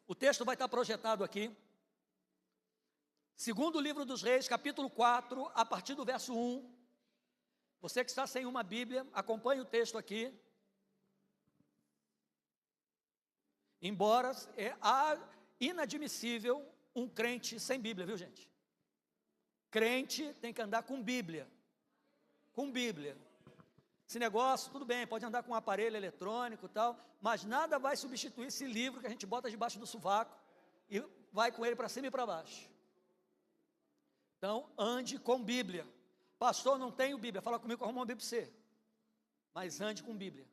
O texto vai estar projetado aqui. Segundo livro dos Reis, capítulo 4, a partir do verso 1. Você que está sem uma Bíblia, acompanhe o texto aqui. Embora é inadmissível um crente sem Bíblia, viu, gente? Crente tem que andar com Bíblia. Com Bíblia. Esse negócio, tudo bem, pode andar com um aparelho eletrônico e tal, mas nada vai substituir esse livro que a gente bota debaixo do sovaco e vai com ele para cima e para baixo. Então, ande com Bíblia. Pastor, não tenho Bíblia. Fala comigo que eu arrumo uma Bíblia para você. Mas ande com Bíblia.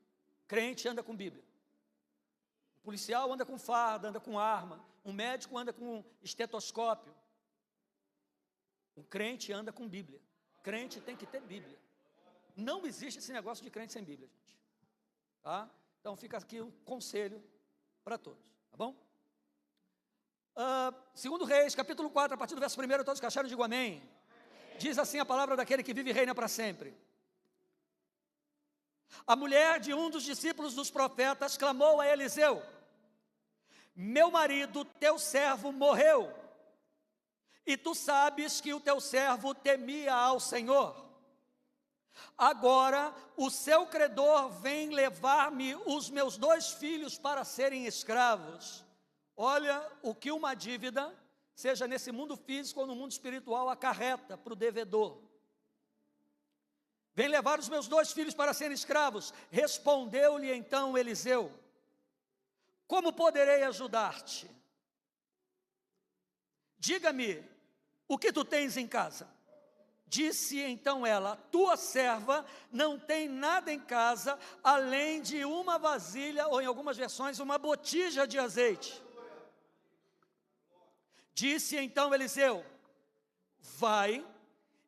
Crente anda com Bíblia. O policial anda com farda, anda com arma. Um médico anda com estetoscópio. Um crente anda com Bíblia. Crente tem que ter Bíblia. Não existe esse negócio de crente sem Bíblia, gente. Tá? Então fica aqui um conselho para todos, tá bom? Segundo Reis, capítulo 4, a partir do verso 1, todos que acharam, digam amém. Diz assim a palavra daquele que vive e reina para sempre. A mulher de um dos discípulos dos profetas clamou a Eliseu: meu marido, teu servo, morreu, e tu sabes que o teu servo temia ao Senhor. Agora o seu credor vem levar-me os meus 2 filhos para serem escravos. Olha o que uma dívida, seja nesse mundo físico ou no mundo espiritual, acarreta para o devedor. Vem levar os meus 2 filhos para serem escravos. Respondeu-lhe então Eliseu: como poderei ajudar-te? Diga-me, o que tu tens em casa? Disse então ela: tua serva não tem nada em casa, além de uma vasilha, ou em algumas versões, uma botija de azeite. Disse então Eliseu: vai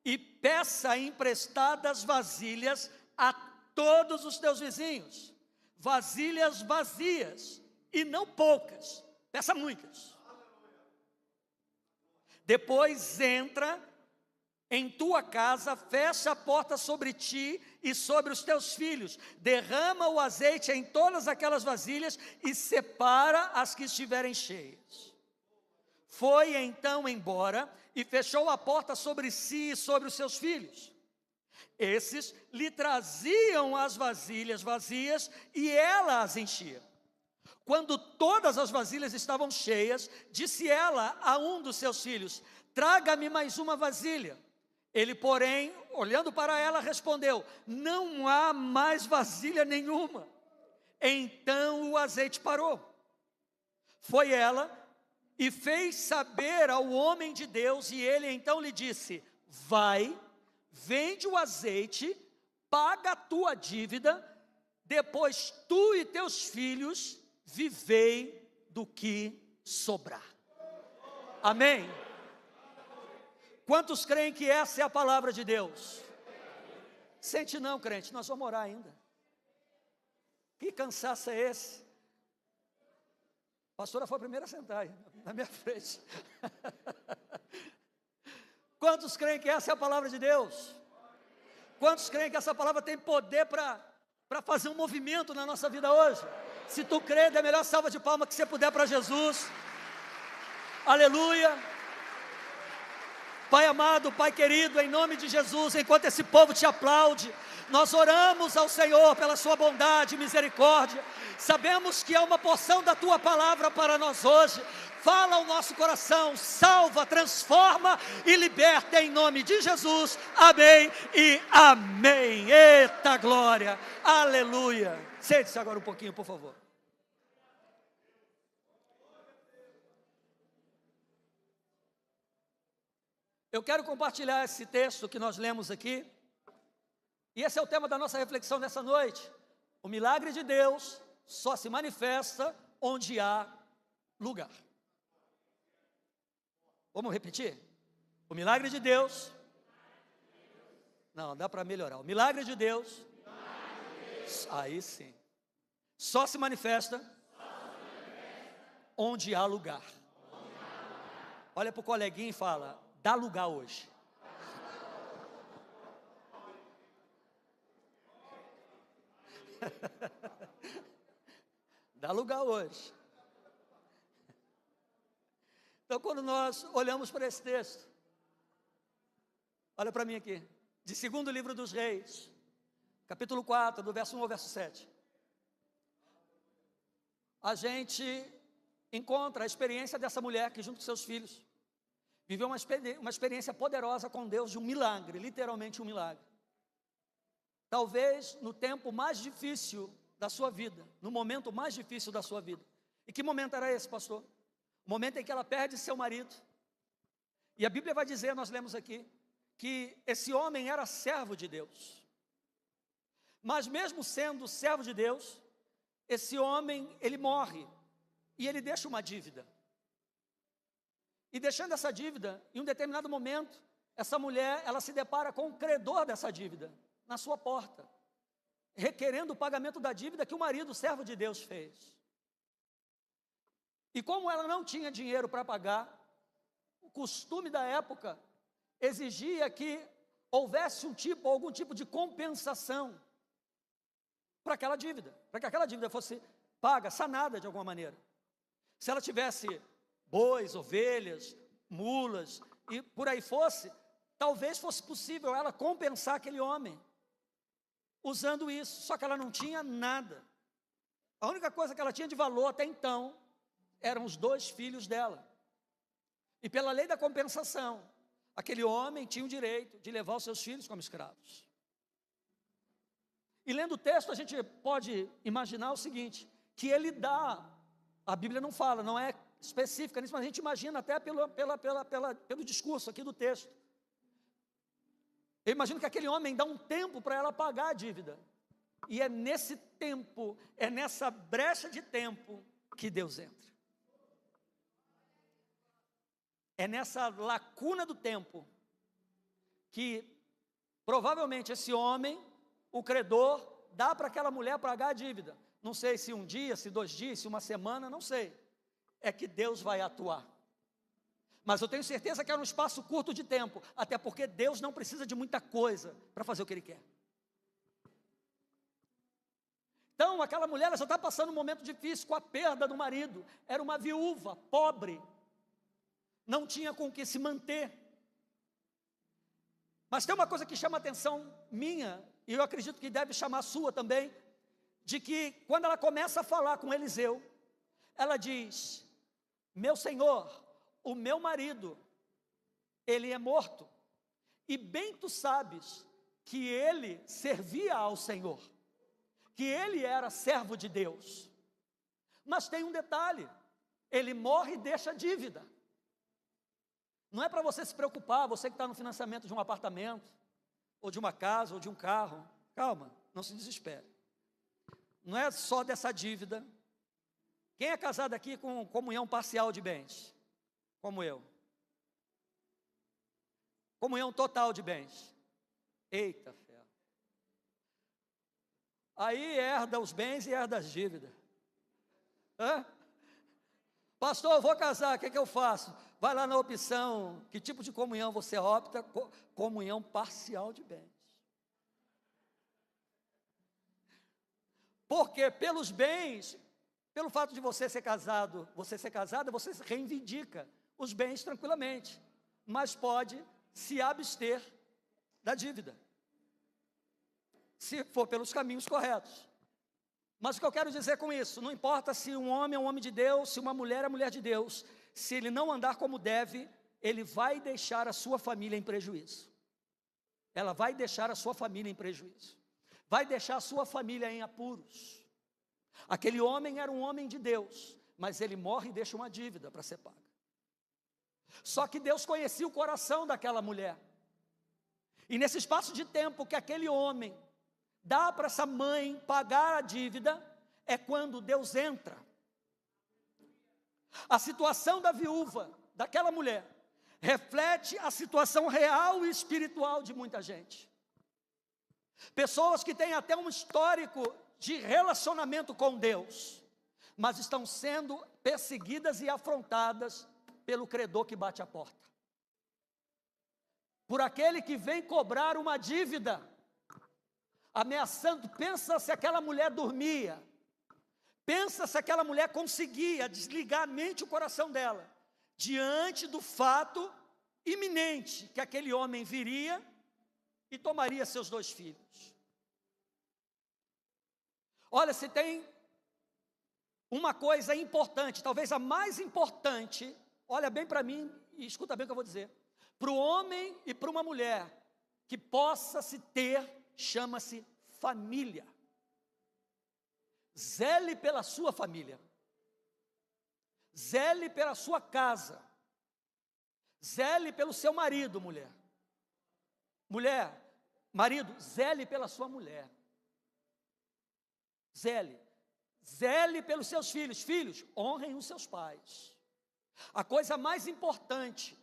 e peça emprestadas vasilhas a todos os teus vizinhos, vasilhas vazias, e não poucas, peça muitas. Depois entra em tua casa, fecha a porta sobre ti e sobre os teus filhos, derrama o azeite em todas aquelas vasilhas e separa as que estiverem cheias. Foi então embora e fechou a porta sobre si e sobre os seus filhos. Esses lhe traziam as vasilhas vazias e ela as enchia. Quando todas as vasilhas estavam cheias, disse ela a um dos seus filhos: traga-me mais uma vasilha. Ele, porém, olhando para ela, respondeu: não há mais vasilha nenhuma. Então o azeite parou. Foi ela e fez saber ao homem de Deus, e ele então lhe disse: vai, vende o azeite, paga a tua dívida, depois tu e teus filhos vivei do que sobrar. Amém? Quantos creem que essa é a palavra de Deus? Sente não, crente, nós vamos orar ainda. Que cansaço é esse? A pastora foi a primeira a sentar na minha frente. Quantos creem que essa é a palavra de Deus? Quantos creem que essa palavra tem poder para fazer um movimento na nossa vida hoje? Se tu crê, dê a melhor salva de palmas que você puder para Jesus. Aleluia. Pai amado, Pai querido, em nome de Jesus, enquanto esse povo te aplaude, nós oramos ao Senhor pela sua bondade e misericórdia. Sabemos que é uma porção da tua palavra para nós hoje. Fala ao nosso coração, salva, transforma e liberta em nome de Jesus. Amém e amém. Eita glória, aleluia. Sente-se agora um pouquinho, por favor. Eu quero compartilhar esse texto que nós lemos aqui, e esse é o tema da nossa reflexão nessa noite. O milagre de Deus só se manifesta onde há lugar. Vamos repetir? O milagre de Deus... Não, dá para melhorar. O milagre de Deus... Aí sim. Só se manifesta onde há lugar. Olha para o coleguinha e fala: dá lugar hoje. Dá lugar hoje. Então, quando nós olhamos para esse texto, olha para mim aqui, de 2º livro dos Reis, capítulo 4, do verso 1 ao verso 7. A gente encontra a experiência dessa mulher que, junto com seus filhos, viveu uma experiência poderosa com Deus de um milagre, literalmente um milagre. Talvez no tempo mais difícil da sua vida, no momento mais difícil da sua vida. E que momento era esse, pastor? O momento em que ela perde seu marido. E a Bíblia vai dizer, nós lemos aqui, que esse homem era servo de Deus. Mas mesmo sendo servo de Deus, esse homem, ele morre e ele deixa uma dívida. E deixando essa dívida, em um determinado momento, essa mulher, ela se depara com o credor dessa dívida, na sua porta, requerendo o pagamento da dívida que o marido, servo de Deus, fez. E como ela não tinha dinheiro para pagar, o costume da época exigia que houvesse algum tipo de compensação para aquela dívida, para que aquela dívida fosse paga, sanada de alguma maneira. Se ela tivesse bois, ovelhas, mulas e por aí fosse, talvez fosse possível ela compensar aquele homem usando isso, só que ela não tinha nada. A única coisa que ela tinha de valor até então eram os 2 filhos dela. E pela lei da compensação, aquele homem tinha o direito de levar os seus filhos como escravos. E lendo o texto, a gente pode imaginar o seguinte, que ele dá, a Bíblia não fala, não é específica nisso, mas a gente imagina até pelo discurso aqui do texto. Eu imagino que aquele homem dá um tempo para ela pagar a dívida. E é nesse tempo, é nessa brecha de tempo que Deus entra. É nessa lacuna do tempo que provavelmente esse homem, o credor, dá para aquela mulher pagar a dívida. Não sei se um dia, se 2 dias, se uma semana, não sei. É que Deus vai atuar. Mas eu tenho certeza que era um espaço curto de tempo, até porque Deus não precisa de muita coisa para fazer o que Ele quer. Então, aquela mulher ela já está passando um momento difícil com a perda do marido. Era uma viúva, pobre, não tinha com o que se manter. Mas tem uma coisa que chama a atenção minha, e eu acredito que deve chamar a sua também, de que quando ela começa a falar com Eliseu, ela diz: meu senhor, o meu marido, ele é morto, e bem tu sabes que ele servia ao Senhor, que ele era servo de Deus. Mas tem um detalhe, ele morre e deixa dívida. Não é para você se preocupar, você que está no financiamento de um apartamento, ou de uma casa, ou de um carro. Calma, não se desespere. Não é só dessa dívida. Quem é casado aqui com comunhão parcial de bens? Como eu. Comunhão total de bens. Eita ferro. Aí herda os bens e herda as dívidas. Hã? Pastor, eu vou casar, o que eu faço? Vai lá na opção, que tipo de comunhão você opta? Comunhão parcial de bens. Porque pelos bens, pelo fato de você ser casado, você reivindica os bens tranquilamente, mas pode se abster da dívida, se for pelos caminhos corretos. Mas o que eu quero dizer com isso, não importa se um homem é um homem de Deus, se uma mulher é mulher de Deus, se ele não andar como deve, ele vai deixar a sua família em prejuízo. Ela vai deixar a sua família em prejuízo. Vai deixar a sua família em apuros. Aquele homem era um homem de Deus, mas ele morre e deixa uma dívida para ser paga. Só que Deus conhecia o coração daquela mulher. E nesse espaço de tempo que aquele homem dá para essa mãe pagar a dívida, é quando Deus entra. A situação da viúva, daquela mulher, reflete a situação real e espiritual de muita gente. Pessoas que têm até um histórico de relacionamento com Deus, mas estão sendo perseguidas e afrontadas pelo credor que bate a porta. Por aquele que vem cobrar uma dívida, ameaçando. Pensa se aquela mulher dormia, pensa se aquela mulher conseguia desligar a mente e o coração dela, diante do fato iminente que aquele homem viria e tomaria seus 2 filhos. Olha, se tem uma coisa importante, talvez a mais importante, olha bem para mim e escuta bem o que eu vou dizer. Para o homem e para uma mulher que possa se ter, chama-se família. Zele pela sua família. Zele pela sua casa. Zele pelo seu marido, mulher. Mulher, marido, zele pela sua mulher. Zele. Zele pelos seus filhos. Filhos, honrem os seus pais. A coisa mais importante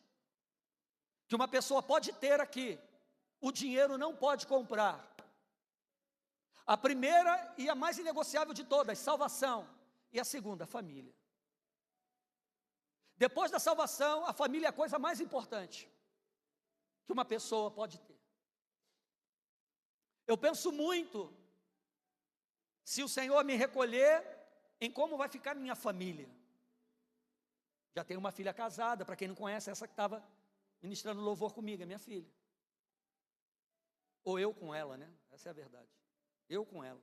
que uma pessoa pode ter aqui, o dinheiro não pode comprar. A primeira e a mais inegociável de todas, salvação. E a segunda, família. Depois da salvação, a família é a coisa mais importante que uma pessoa pode ter. Eu penso muito, se o Senhor me recolher, em como vai ficar minha família. Já tenho uma filha casada, para quem não conhece, essa que estava ministrando louvor comigo, é minha filha. Ou eu com ela, né? Essa é a verdade. Eu com ela.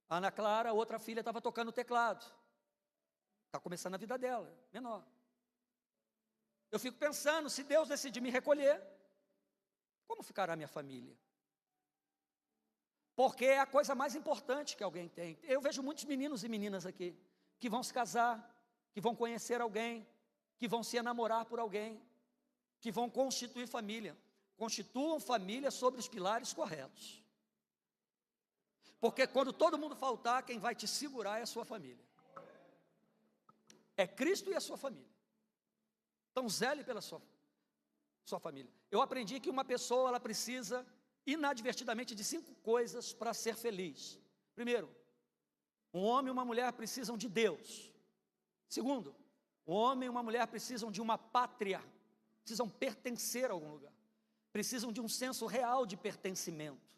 A Ana Clara, outra filha, estava tocando teclado. Está começando a vida dela, menor. Eu fico pensando, se Deus decidir me recolher, como ficará minha família? Porque é a coisa mais importante que alguém tem. Eu vejo muitos meninos e meninas aqui, que vão se casar, que vão conhecer alguém, que vão se enamorar por alguém, que vão constituir família. Constituam família sobre os pilares corretos. Porque quando todo mundo faltar, quem vai te segurar é a sua família. É Cristo e a sua família. Então zele pela sua família. Eu aprendi que uma pessoa, ela precisa inadvertidamente de 5 coisas para ser feliz. Primeiro, um homem e uma mulher precisam de Deus. Segundo, um homem e uma mulher precisam de uma pátria, precisam pertencer a algum lugar, precisam de um senso real de pertencimento.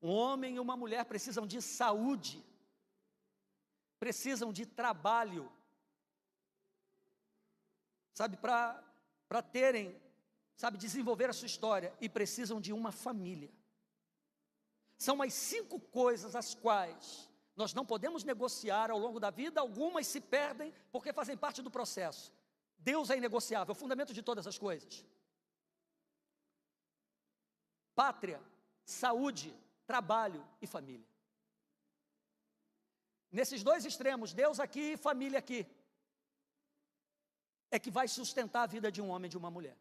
Um homem e uma mulher precisam de saúde, precisam de trabalho, sabe, para terem, sabe, desenvolver a sua história, e precisam de uma família. São as 5 coisas as quais nós não podemos negociar ao longo da vida. Algumas se perdem porque fazem parte do processo. Deus é inegociável, é o fundamento de todas as coisas. Pátria, saúde, trabalho e família. Nesses 2 extremos, Deus aqui e família aqui, é que vai sustentar a vida de um homem e de uma mulher.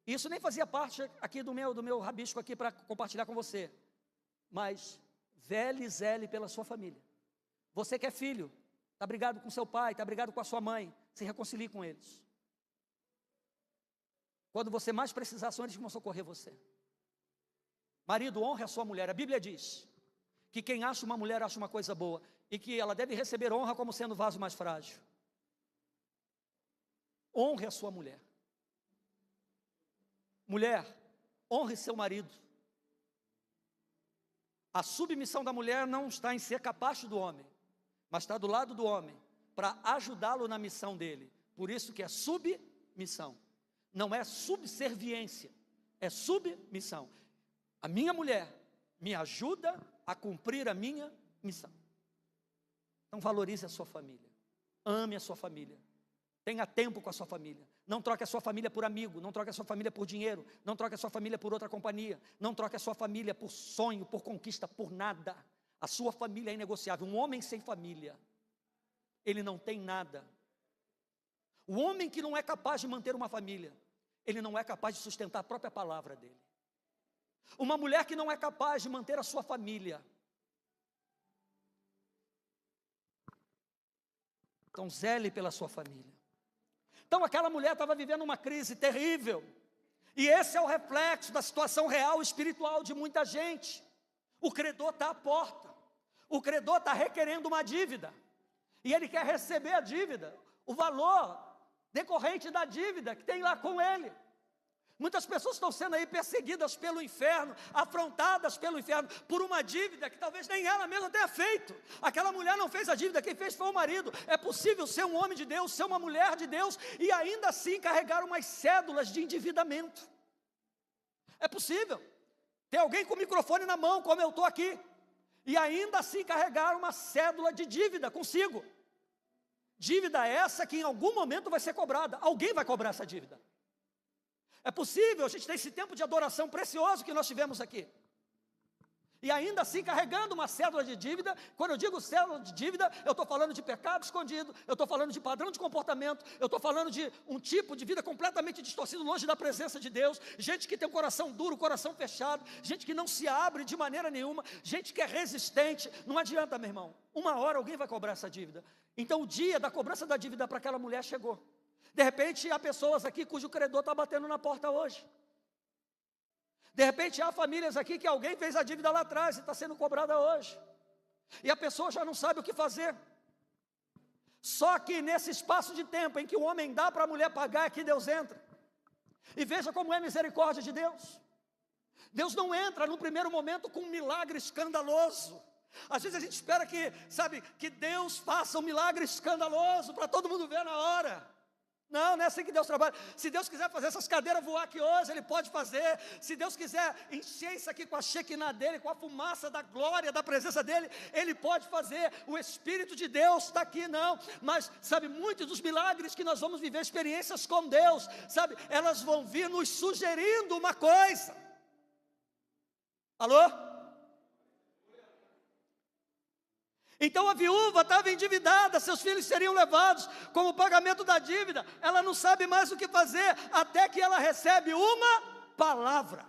Isso nem fazia parte aqui do meu rabisco aqui para compartilhar com você. Mas zele pela sua família. Você que é filho, está brigado com seu pai, está brigado com a sua mãe, se reconcilie com eles. Quando você mais precisar, são eles que vão socorrer você. Marido, honre a sua mulher. A Bíblia diz que quem acha uma mulher acha uma coisa boa, e que ela deve receber honra como sendo o vaso mais frágil. Honre a sua mulher. Mulher, honre seu marido. A submissão da mulher não está em ser capaz do homem, mas está do lado do homem, para ajudá-lo na missão dele. Por isso que é submissão. Não é subserviência, é submissão. A minha mulher me ajuda a cumprir a minha missão. Então valorize a sua família, ame a sua família, tenha tempo com a sua família. Não troque a sua família por amigo, não troque a sua família por dinheiro, não troque a sua família por outra companhia, não troque a sua família por sonho, por conquista, por nada. A sua família é inegociável. Um homem sem família, ele não tem nada. O homem que não é capaz de manter uma família, ele não é capaz de sustentar a própria palavra dele. Uma mulher que não é capaz de manter a sua família, então zele pela sua família. Então aquela mulher estava vivendo uma crise terrível, e esse é o reflexo da situação real espiritual de muita gente. O credor está à porta, o credor está requerendo uma dívida, e ele quer receber a dívida, o valor decorrente da dívida que tem lá com ele. Muitas pessoas estão sendo aí perseguidas pelo inferno, afrontadas pelo inferno, por uma dívida que talvez nem ela mesma tenha feito. Aquela mulher não fez a dívida, quem fez foi o marido. É possível ser um homem de Deus, ser uma mulher de Deus, e ainda assim carregar umas cédulas de endividamento. É possível ter alguém com o microfone na mão, como eu estou aqui, e ainda assim carregar uma cédula de dívida consigo. Dívida essa que em algum momento vai ser cobrada, alguém vai cobrar essa dívida. É possível, a gente tem esse tempo de adoração precioso que nós tivemos aqui. E ainda assim carregando uma cédula de dívida. Quando eu digo cédula de dívida, eu estou falando de pecado escondido, eu estou falando de padrão de comportamento, eu estou falando de um tipo de vida completamente distorcido, longe da presença de Deus, gente que tem um coração duro, coração fechado, gente que não se abre de maneira nenhuma, gente que é resistente. Não adianta, meu irmão, uma hora alguém vai cobrar essa dívida. Então o dia da cobrança da dívida para aquela mulher chegou. De repente há pessoas aqui cujo credor está batendo na porta hoje. De repente há famílias aqui que alguém fez a dívida lá atrás e está sendo cobrada hoje. E a pessoa já não sabe o que fazer. Só que nesse espaço de tempo em que o homem dá para a mulher pagar, é que Deus entra. E veja como é a misericórdia de Deus. Deus não entra no primeiro momento com um milagre escandaloso. Às vezes a gente espera que, que Deus faça um milagre escandaloso para todo mundo ver na hora. Não, não é assim que Deus trabalha. Se Deus quiser fazer essas cadeiras voar aqui hoje, Ele pode fazer. Se Deus quiser encher isso aqui com a Shekinah dEle, com a fumaça da glória, da presença dEle, Ele pode fazer. O Espírito de Deus está aqui, não. Mas, muitos dos milagres que nós vamos viver, experiências com Deus, elas vão vir nos sugerindo uma coisa. Alô? Então a viúva estava endividada, seus filhos seriam levados como pagamento da dívida. Ela não sabe mais o que fazer, até que ela recebe uma palavra.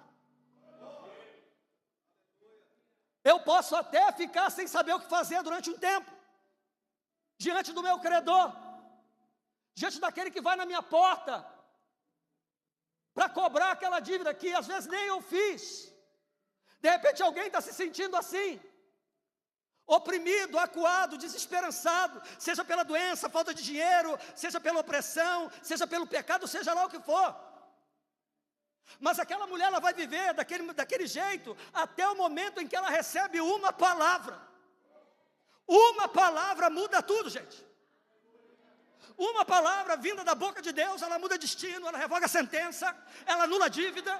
Eu posso até ficar sem saber o que fazer durante um tempo, diante do meu credor, diante daquele que vai na minha porta, para cobrar aquela dívida que às vezes nem eu fiz. De repente alguém está se sentindo assim, oprimido, acuado, desesperançado, seja pela doença, falta de dinheiro, seja pela opressão, seja pelo pecado, seja lá o que for. Mas aquela mulher, ela vai viver daquele jeito, até o momento em que ela recebe uma palavra. Uma palavra muda tudo, gente. Uma palavra vinda da boca de Deus, ela muda destino, ela revoga a sentença, ela anula a dívida,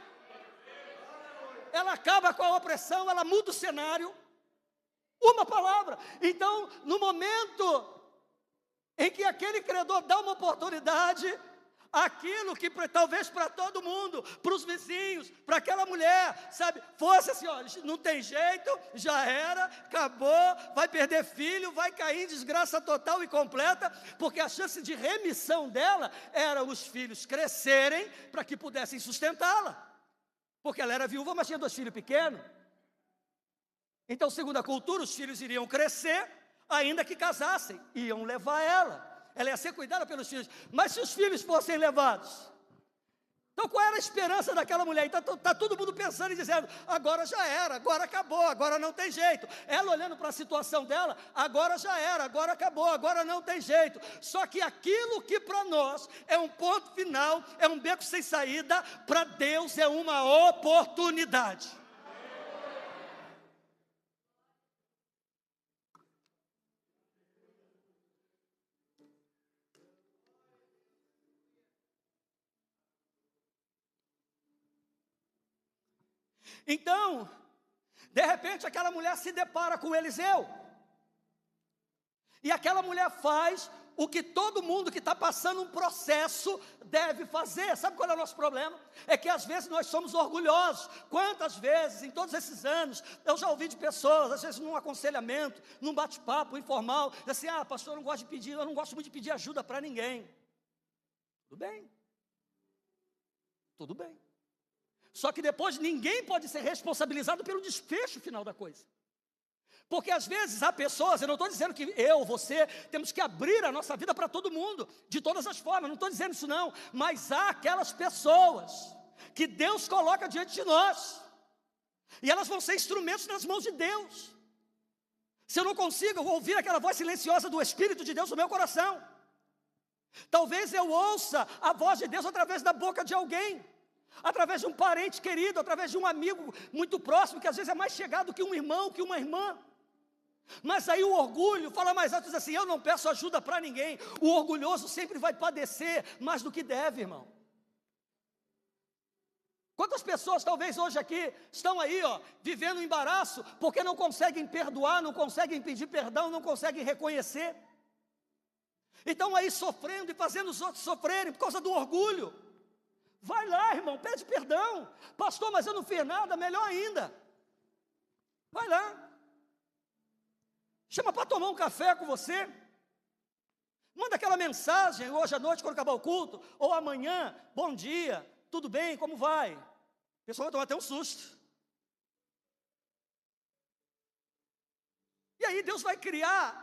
ela acaba com a opressão, ela muda o cenário. Uma palavra. Então, no momento em que aquele credor dá uma oportunidade, aquilo que talvez para todo mundo, para os vizinhos, para aquela mulher, fosse assim, olha, não tem jeito, já era, acabou, vai perder filho, vai cair em desgraça total e completa, porque a chance de remissão dela era os filhos crescerem para que pudessem sustentá-la, porque ela era viúva, mas tinha 2 filhos pequenos. Então, segundo a cultura, os filhos iriam crescer, ainda que casassem, iam levar ela ia ser cuidada pelos filhos. Mas se os filhos fossem levados, então qual era a esperança daquela mulher? Então está todo mundo pensando e dizendo, agora já era, agora acabou, agora não tem jeito. Ela olhando para a situação dela, agora já era, agora acabou, agora não tem jeito. Só que aquilo que para nós é um ponto final, é um beco sem saída, para Deus é uma oportunidade. Então, de repente aquela mulher se depara com Eliseu, e aquela mulher faz o que todo mundo que está passando um processo deve fazer. Sabe qual é o nosso problema? É que às vezes nós somos orgulhosos. Quantas vezes, em todos esses anos, eu já ouvi de pessoas, às vezes num aconselhamento, num bate-papo informal, assim, pastor, eu não gosto muito de pedir ajuda para ninguém. Tudo bem. Tudo bem. Só que depois ninguém pode ser responsabilizado pelo desfecho final da coisa. Porque às vezes há pessoas, eu não estou dizendo que eu, você, temos que abrir a nossa vida para todo mundo, de todas as formas, não estou dizendo isso não, mas há aquelas pessoas que Deus coloca diante de nós, e elas vão ser instrumentos nas mãos de Deus. Se eu não consigo ouvir aquela voz silenciosa do Espírito de Deus no meu coração, talvez eu ouça a voz de Deus através da boca de alguém. através de um parente querido, através de um amigo muito próximo, que às vezes é mais chegado que um irmão, que uma irmã. Mas aí o orgulho fala mais alto, diz assim: eu não peço ajuda para ninguém. O orgulhoso sempre vai padecer mais do que deve, irmão. Quantas pessoas talvez hoje aqui estão aí, vivendo embaraço, porque não conseguem perdoar, não conseguem pedir perdão, não conseguem reconhecer. E estão aí sofrendo e fazendo os outros sofrerem por causa do orgulho. Vai lá, irmão, pede perdão. Pastor, mas eu não fiz nada, melhor ainda. Vai lá. Chama para tomar um café com você. Manda aquela mensagem hoje à noite, quando acabar o culto, ou amanhã: bom dia, tudo bem, como vai? O pessoal vai tomar até um susto. E aí Deus vai criar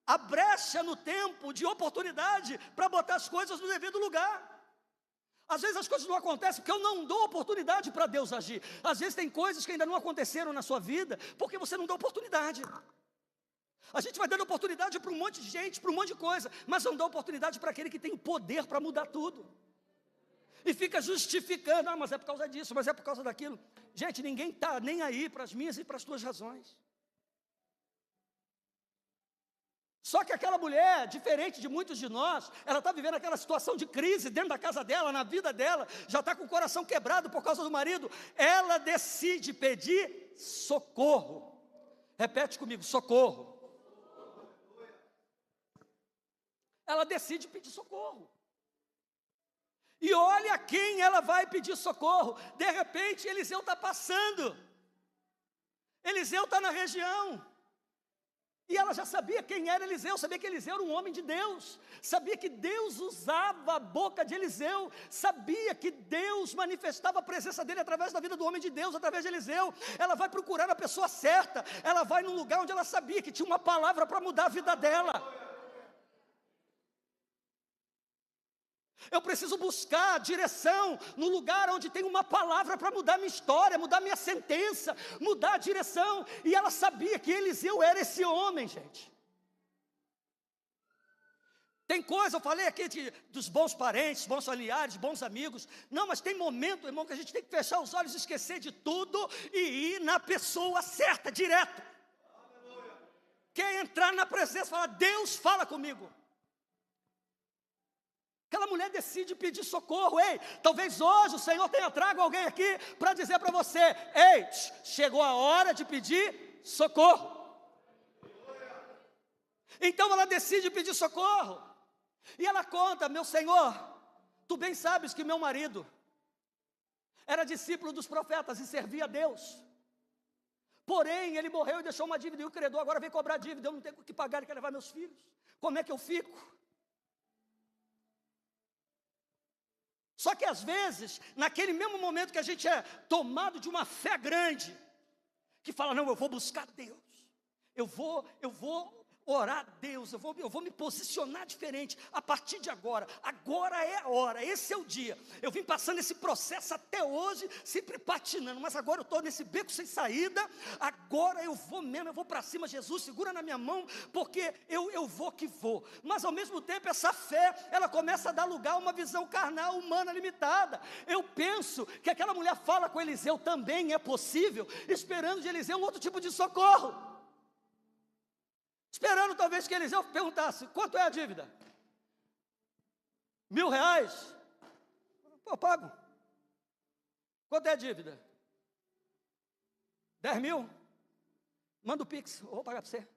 a brecha no tempo de oportunidade para botar as coisas no devido lugar. Às vezes as coisas não acontecem porque eu não dou oportunidade para Deus agir. Às vezes tem coisas que ainda não aconteceram na sua vida porque você não dá oportunidade. A gente vai dando oportunidade para um monte de gente, para um monte de coisa, mas não dá oportunidade para aquele que tem o poder para mudar tudo. E fica justificando: mas é por causa disso, mas é por causa daquilo. Gente, ninguém está nem aí para as minhas e para as tuas razões. Só que aquela mulher, diferente de muitos de nós, ela está vivendo aquela situação de crise dentro da casa dela, na vida dela, já está com o coração quebrado por causa do marido. Ela decide pedir socorro. Repete comigo: socorro. Ela decide pedir socorro. E olha quem ela vai pedir socorro. De repente, Eliseu está passando. Eliseu está na região. E ela já sabia quem era Eliseu, sabia que Eliseu era um homem de Deus, sabia que Deus usava a boca de Eliseu, sabia que Deus manifestava a presença dele através da vida do homem de Deus, através de Eliseu. Ela vai procurar a pessoa certa, ela vai num lugar onde ela sabia que tinha uma palavra para mudar a vida dela. Eu preciso buscar direção no lugar onde tem uma palavra para mudar minha história, mudar minha sentença, mudar a direção. E ela sabia que Eliseu era esse homem, gente. Tem coisa, eu falei aqui dos bons parentes, bons familiares, bons amigos. Não, mas tem momento, irmão, que a gente tem que fechar os olhos, esquecer de tudo e ir na pessoa certa, direto. Quer entrar na presença e falar: Deus, fala comigo. Aquela mulher decide pedir socorro. Ei, talvez hoje o Senhor tenha trago alguém aqui para dizer para você: ei, chegou a hora de pedir socorro. Então ela decide pedir socorro. E ela conta: meu Senhor, tu bem sabes que meu marido era discípulo dos profetas e servia a Deus. Porém, ele morreu e deixou uma dívida, e o credor agora vem cobrar dívida. Eu não tenho o que pagar, ele quer levar meus filhos. Como é que eu fico? Só que às vezes, naquele mesmo momento que a gente é tomado de uma fé grande, que fala: não, eu vou buscar Deus, eu vou orar a Deus, eu vou me posicionar diferente, a partir de agora é a hora, esse é o dia. Eu vim passando esse processo até hoje, sempre patinando, mas agora eu estou nesse beco sem saída, agora eu vou mesmo, eu vou para cima. Jesus, segura na minha mão, porque eu vou que vou. Mas ao mesmo tempo essa fé, ela começa a dar lugar a uma visão carnal, humana, limitada. Eu penso que aquela mulher fala com Eliseu: também é possível, esperando de Eliseu um outro tipo de socorro. Esperando talvez que Eliseu perguntasse: quanto é a dívida? R$1.000? Pô, pago. Quanto é a dívida? 10.000? Manda o Pix, eu vou pagar para você.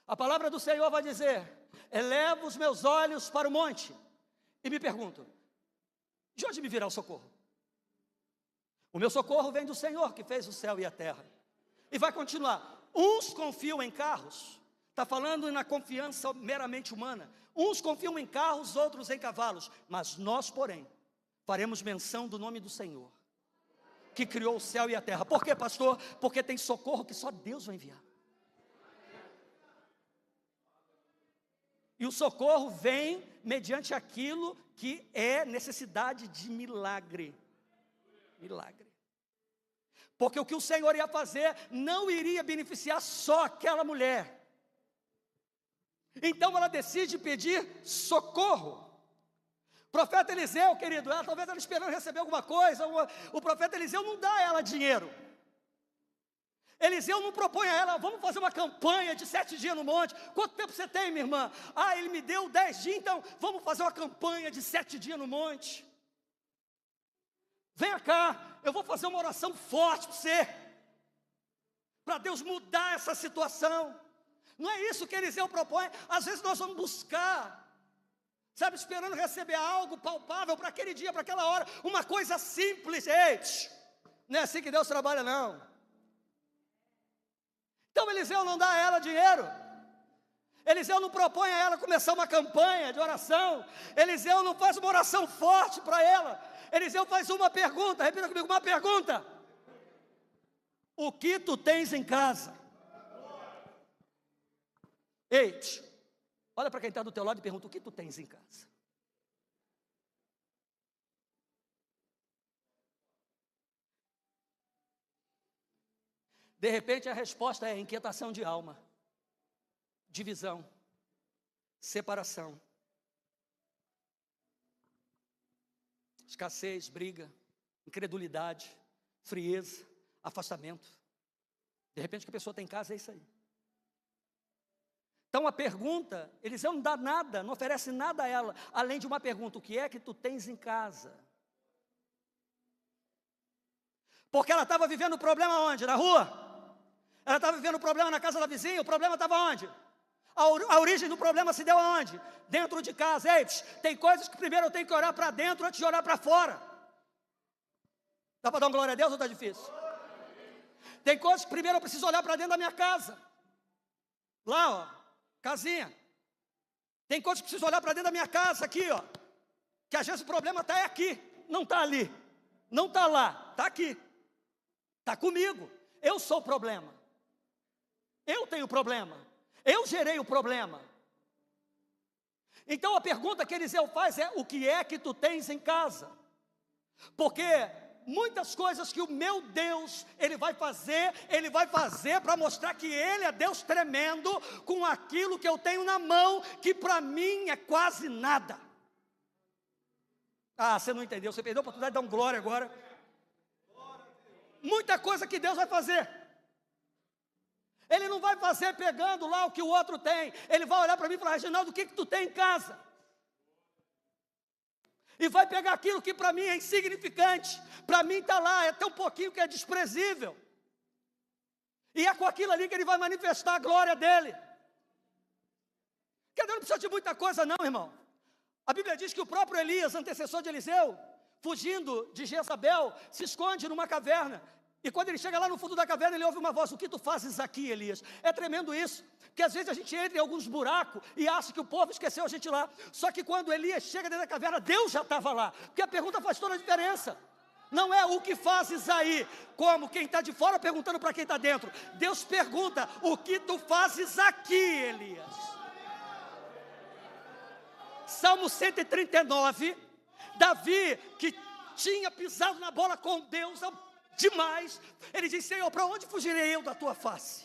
A palavra do Senhor vai dizer: elevo os meus olhos para o monte e me pergunto: de onde me virá o socorro? O meu socorro vem do Senhor que fez o céu e a terra. E vai continuar: uns confiam em carros, está falando na confiança meramente humana. Uns confiam em carros, outros em cavalos, mas nós, porém, faremos menção do nome do Senhor, que criou o céu e a terra. Por quê, pastor? Porque tem socorro que só Deus vai enviar. E o socorro vem mediante aquilo que é necessidade de milagre. Milagre. Porque o que o Senhor ia fazer não iria beneficiar só aquela mulher. Então ela decide pedir socorro. Profeta Eliseu, querido, talvez ela esperando receber alguma coisa, o profeta Eliseu não dá a ela dinheiro. Eliseu não propõe a ela, vamos fazer uma campanha de 7 dias no monte. Quanto tempo você tem, minha irmã? Ele me deu 10 dias, então vamos fazer uma campanha de 7 dias no monte. Venha cá, eu vou fazer uma oração forte para você, para Deus mudar essa situação. Não é isso que Eliseu propõe. Às vezes nós vamos buscar, sabe, esperando receber algo palpável para aquele dia, para aquela hora, uma coisa simples. Ei, não é assim que Deus trabalha, não. Então Eliseu não dá a ela dinheiro. Eliseu não propõe a ela começar uma campanha de oração. Eliseu não faz uma oração forte para ela. Eliseu faz uma pergunta, repita comigo, uma pergunta. O que tu tens em casa? Ei, olha para quem está do teu lado e pergunta, o que tu tens em casa? De repente a resposta é inquietação de alma, divisão, separação, escassez, briga, incredulidade, frieza, afastamento. De repente o que a pessoa tem em casa é isso aí. Então a pergunta, Eliseu não dá nada, não oferece nada a ela, além de uma pergunta, o que é que tu tens em casa? Porque ela estava vivendo o problema onde? Na rua? Ela estava vivendo o problema na casa da vizinha, o problema estava onde? A origem do problema se deu aonde? Dentro de casa. Ei, tem coisas que primeiro eu tenho que olhar para dentro antes de olhar para fora. Dá para dar uma glória a Deus ou está difícil? Tem coisas que primeiro eu preciso olhar para dentro da minha casa. Lá, ó, casinha. Tem coisas que eu preciso olhar para dentro da minha casa, aqui, ó. Que às vezes o problema está aqui, não está ali. Não está lá, está aqui. Está comigo. Eu sou o problema. Eu tenho problema. Eu gerei o problema. Então a pergunta que Eliseu faz é, o que é que tu tens em casa? Porque muitas coisas que o meu Deus, Ele vai fazer para mostrar que Ele é Deus tremendo, com aquilo que eu tenho na mão, que para mim é quase nada. Você não entendeu, você perdeu a oportunidade de dar um glória agora. Muita coisa que Deus vai fazer. Ele não vai fazer pegando lá o que o outro tem. Ele vai olhar para mim e falar, Reginaldo, o que tu tem em casa? E vai pegar aquilo que para mim é insignificante. Para mim está lá, é tão pouquinho que é desprezível. E é com aquilo ali que ele vai manifestar a glória dele. Quer dizer, não precisa de muita coisa não, irmão. A Bíblia diz que o próprio Elias, antecessor de Eliseu, fugindo de Jezabel, se esconde numa caverna. E quando ele chega lá no fundo da caverna, ele ouve uma voz, o que tu fazes aqui, Elias? É tremendo isso, que às vezes a gente entra em alguns buracos e acha que o povo esqueceu a gente lá. Só que quando Elias chega dentro da caverna, Deus já estava lá. Porque a pergunta faz toda a diferença. Não é o que fazes aí, como quem está de fora perguntando para quem está dentro. Deus pergunta, o que tu fazes aqui, Elias? Salmo 139, Davi, que tinha pisado na bola com Deus demais, ele diz, Senhor, para onde fugirei eu da tua face?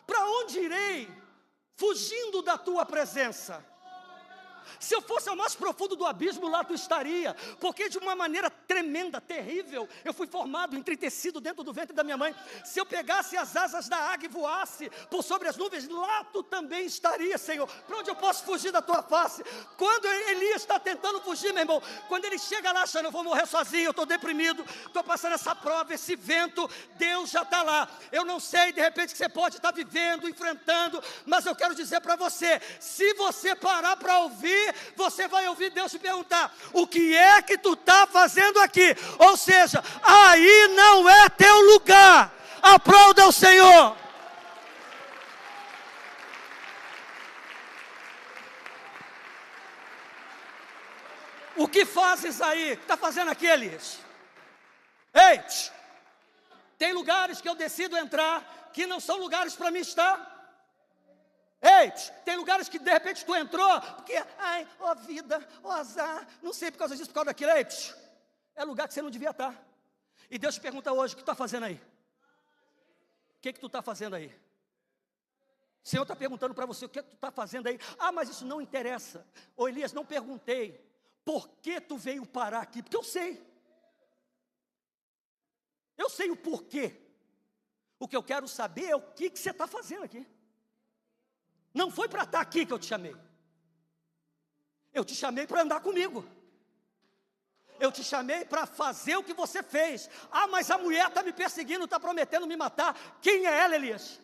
Para onde irei fugindo da tua presença? Se eu fosse ao mais profundo do abismo, lá tu estaria, porque de uma maneira tremenda, terrível, eu fui formado, entristecido dentro do ventre da minha mãe. Se eu pegasse as asas da águia e voasse por sobre as nuvens, lá tu também estaria, Senhor. Para onde eu posso fugir da tua face? Quando Elias está tentando fugir, meu irmão, quando ele chega lá achando, eu vou morrer sozinho, eu estou deprimido, estou passando essa prova, esse vento, Deus já está lá. Eu não sei, de repente, que você pode estar vivendo, enfrentando, mas eu quero dizer para você, se você parar para ouvir, você vai ouvir Deus te perguntar, o que é que tu está fazendo aqui? Ou seja, aí não é teu lugar. Aplauda o Senhor. O que fazes aí? O que está fazendo aqui, Elias? Ei, tem lugares que eu decido entrar, que não são lugares para mim estar. Ei, tem lugares que de repente tu entrou, porque, ó vida, ó azar, não sei por causa disso, por causa daquilo. Ei, é lugar que você não devia estar. E Deus te pergunta hoje, o que tu está fazendo aí? O que tu está fazendo aí? O Senhor está perguntando para você, o que tu está fazendo aí? Mas isso não interessa. Ô Elias, não perguntei. por que tu veio parar aqui? Porque eu sei. Eu sei o porquê. O que eu quero saber é o que você está fazendo aqui. Não foi para estar aqui que eu te chamei. Eu te chamei para andar comigo. Eu te chamei para fazer o que você fez. Ah, mas a mulher está me perseguindo, está prometendo me matar. Quem é ela, Elias?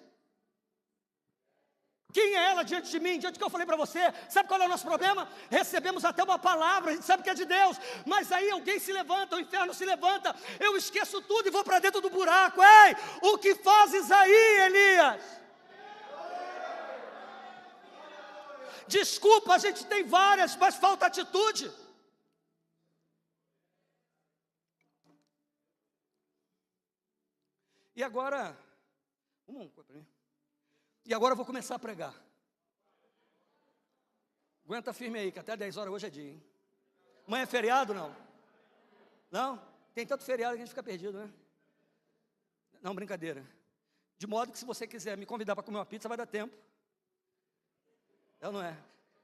Quem é ela diante de mim, diante do que eu falei para você? Sabe qual é o nosso problema? Recebemos até uma palavra, a gente sabe que é de Deus, mas aí alguém se levanta, o inferno se levanta, eu esqueço tudo e vou para dentro do buraco. Ei, o que fazes aí, Elias? Desculpa, a gente tem várias, mas falta atitude. E agora, eu vou começar a pregar. Aguenta firme aí, que até 10 horas hoje é dia, hein? Amanhã é feriado, não? Não? Tem tanto feriado que a gente fica perdido, né? Não, brincadeira. De modo que se você quiser me convidar para comer uma pizza, vai dar tempo. É ou não é?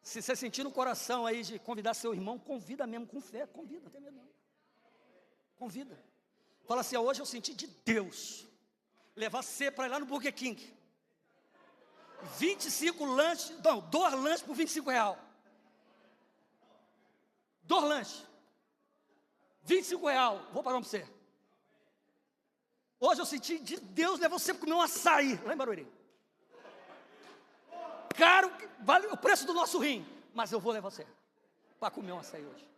Se você sentir no coração aí de convidar seu irmão, convida mesmo, com fé, convida, não tem medo não. Convida. Fala assim, hoje eu senti de Deus levar você para ir lá no Burger King. 25 lanches, não, 2 lanches por R$25. 2 lanches. R$25, vou pagar para você. Hoje eu senti de Deus levar você para comer um açaí, lá em Barueri. Caro, vale o preço do nosso rim, mas eu vou levar você para comer um açaí hoje.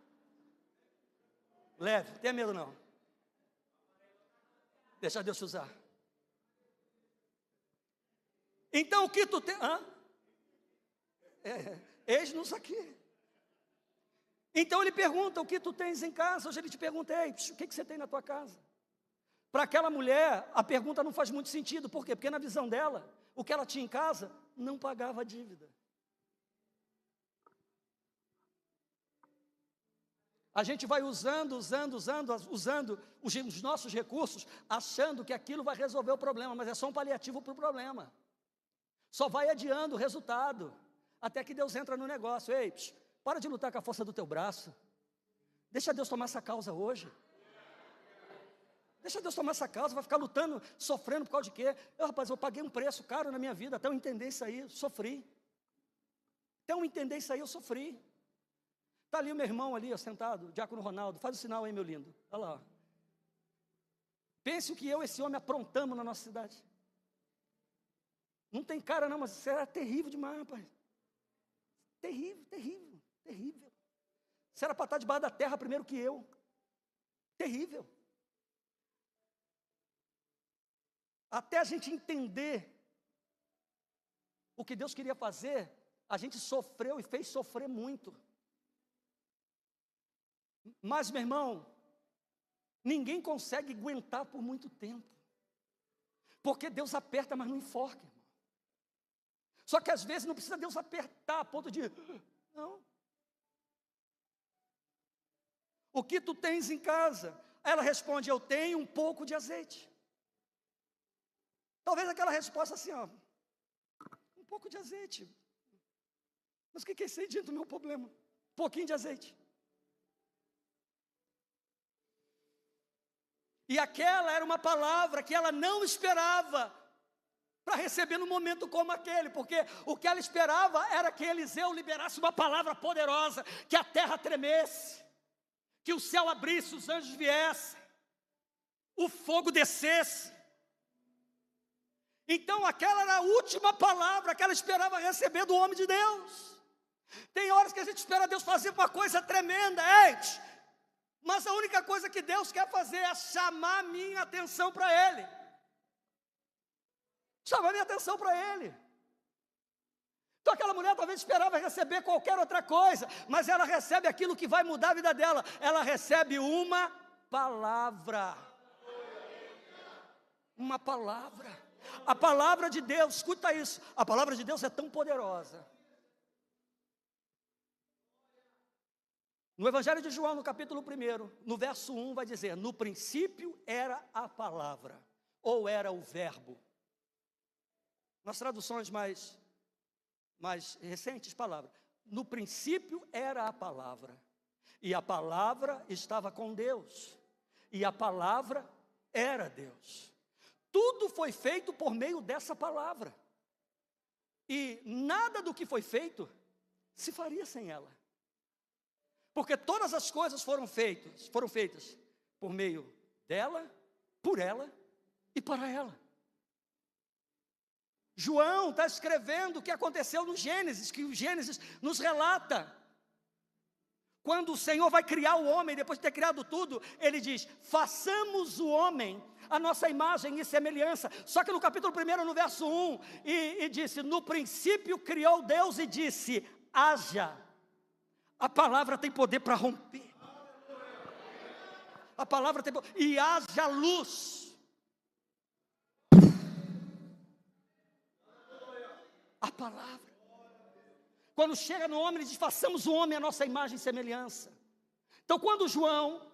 Leve, não tenha medo não. Deixa Deus te usar. Então o que tu tem? Eis-nos aqui. Então ele pergunta o que tu tens em casa. Hoje ele te pergunta, ei, o que você tem na tua casa? Para aquela mulher, a pergunta não faz muito sentido. Por quê? Porque na visão dela, o que ela tinha em casa não pagava a dívida. A gente vai usando os nossos recursos, achando que aquilo vai resolver o problema, mas é só um paliativo para o problema. Só vai adiando o resultado, até que Deus entra no negócio. Ei, para de lutar com a força do teu braço. Deixa Deus tomar essa causa hoje. Deixa Deus tomar essa causa, vai ficar lutando, sofrendo por causa de quê? Rapaz, eu paguei um preço caro na minha vida, até eu entender isso aí, eu sofri. Até eu entender isso aí, eu sofri. Está ali o meu irmão ali, ó, sentado, o Diácono Ronaldo, faz o sinal aí, meu lindo. Olha lá. Ó. Pense o que eu e esse homem aprontamos na nossa cidade. Não tem cara não, mas isso era terrível demais, rapaz. Terrível, terrível, terrível. Você era para estar debaixo da terra primeiro que eu. Terrível. Até a gente entender o que Deus queria fazer, a gente sofreu e fez sofrer muito. Mas, meu irmão, ninguém consegue aguentar por muito tempo. Porque Deus aperta, mas não enforca, irmão. Só que às vezes não precisa Deus apertar a ponto de... Não. O que tu tens em casa? Ela responde, eu tenho um pouco de azeite. Talvez aquela resposta assim, ó, um pouco de azeite. Mas o que é isso aí diante do meu problema? Um pouquinho de azeite. E aquela era uma palavra que ela não esperava para receber num momento como aquele, porque o que ela esperava era que Eliseu liberasse uma palavra poderosa, que a terra tremesse, que o céu abrisse, os anjos viessem, o fogo descesse. Então aquela era a última palavra que ela esperava receber do homem de Deus. Tem horas que a gente espera Deus fazer uma coisa tremenda, mas a única coisa que Deus quer fazer é chamar a minha atenção para Ele. Chamar a minha atenção para Ele. Então aquela mulher talvez esperava receber qualquer outra coisa, mas ela recebe aquilo que vai mudar a vida dela. Ela recebe uma palavra. Uma palavra. A palavra de Deus, escuta isso, a palavra de Deus é tão poderosa. No Evangelho de João, no capítulo 1, no verso 1, vai dizer, no princípio era a palavra, ou era o verbo. Nas traduções mais recentes, palavra. No princípio era a palavra. E a palavra estava com Deus. E a palavra era Deus. Tudo foi feito por meio dessa palavra. E nada do que foi feito se faria sem ela. Porque todas as coisas foram feitas por meio dela, por ela e para ela. João está escrevendo o que aconteceu no Gênesis, que o Gênesis nos relata. Quando o Senhor vai criar o homem, depois de ter criado tudo, ele diz, façamos o homem a nossa imagem e semelhança. Só que no capítulo 1, no verso 1, e disse, no princípio criou Deus e disse, haja. A palavra tem poder para romper. A palavra tem poder, e haja luz. A palavra. Quando chega no homem, ele diz, façamos o homem a nossa imagem e semelhança. Então, quando João,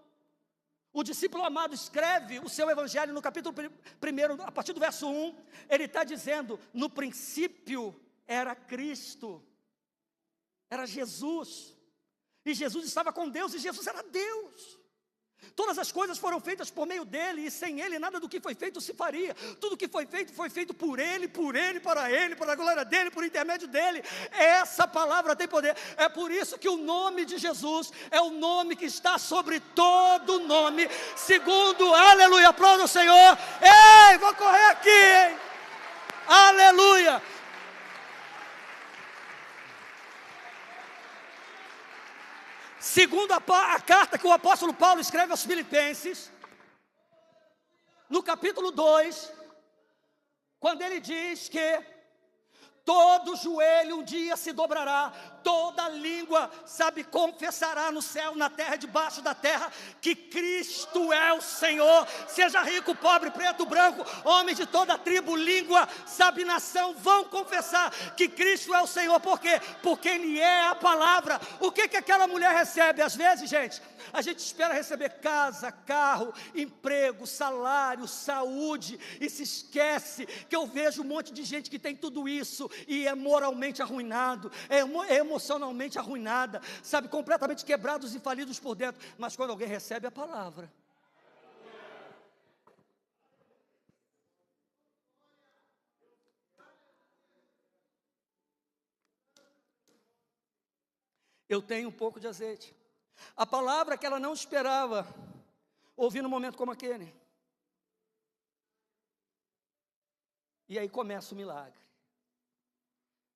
o discípulo amado, escreve o seu evangelho no capítulo 1, a partir do verso 1, ele está dizendo, no princípio era Cristo, era Jesus, e Jesus estava com Deus, e Jesus era Deus. Todas as coisas foram feitas por meio dele, e sem ele nada do que foi feito se faria. Tudo que foi feito por ele, para a glória dele, por intermédio dele. Essa palavra tem poder. É por isso que o nome de Jesus é o nome que está sobre todo nome, segundo, aleluia, aplauda o Senhor. Ei, vou correr aqui, hein? Aleluia. Segundo a carta que o apóstolo Paulo escreve aos Filipenses, no capítulo 2, quando ele diz que todo joelho um dia se dobrará, toda língua, confessará no céu, na terra, debaixo da terra, que Cristo é o Senhor. Seja rico, pobre, preto, branco, homem de toda tribo, língua, nação, vão confessar que Cristo é o Senhor. Por quê? Porque Ele é a palavra. O que aquela mulher recebe? Às vezes, gente, a gente espera receber casa, carro, emprego, salário, saúde, e se esquece que eu vejo um monte de gente que tem tudo isso, e é moralmente arruinado, é emocionalmente arruinada, completamente quebrados e falidos por dentro. Mas quando alguém recebe a palavra, eu tenho um pouco de azeite. A palavra que ela não esperava ouvir num momento como aquele. E aí começa o milagre.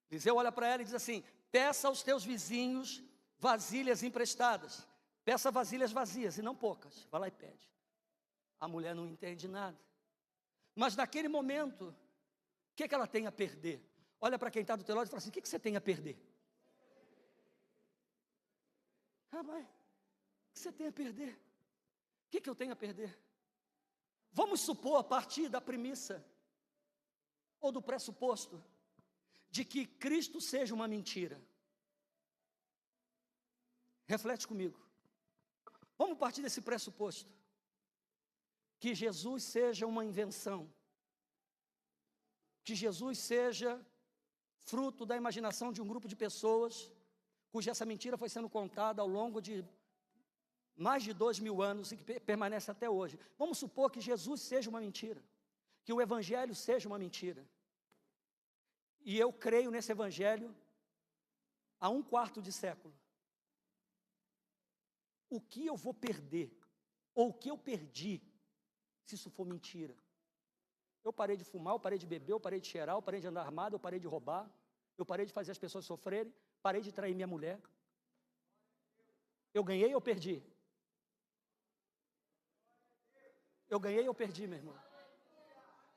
Eliseu olha para ela e diz assim, peça aos teus vizinhos vasilhas emprestadas. Peça vasilhas vazias e não poucas. Vai lá e pede. A mulher não entende nada. Mas naquele momento, o que ela tem a perder? Olha para quem está do teu lado e fala assim, o que você tem a perder? Rapaz, o que você tem a perder? O que eu tenho a perder? Vamos supor, a partir da premissa, ou do pressuposto, de que Cristo seja uma mentira. Reflete comigo. Vamos partir desse pressuposto. Que Jesus seja uma invenção. Que Jesus seja fruto da imaginação de um grupo de pessoas, cuja essa mentira foi sendo contada ao longo de mais de 2000 anos e que permanece até hoje. Vamos supor que Jesus seja uma mentira. Que o Evangelho seja uma mentira. E eu creio nesse Evangelho há 1/4 de século. O que eu vou perder? Ou o que eu perdi, se isso for mentira? Eu parei de fumar, eu parei de beber, eu parei de cheirar, eu parei de andar armado, eu parei de roubar, eu parei de fazer as pessoas sofrerem, parei de trair minha mulher. Eu ganhei ou perdi? Eu ganhei ou perdi, meu irmão?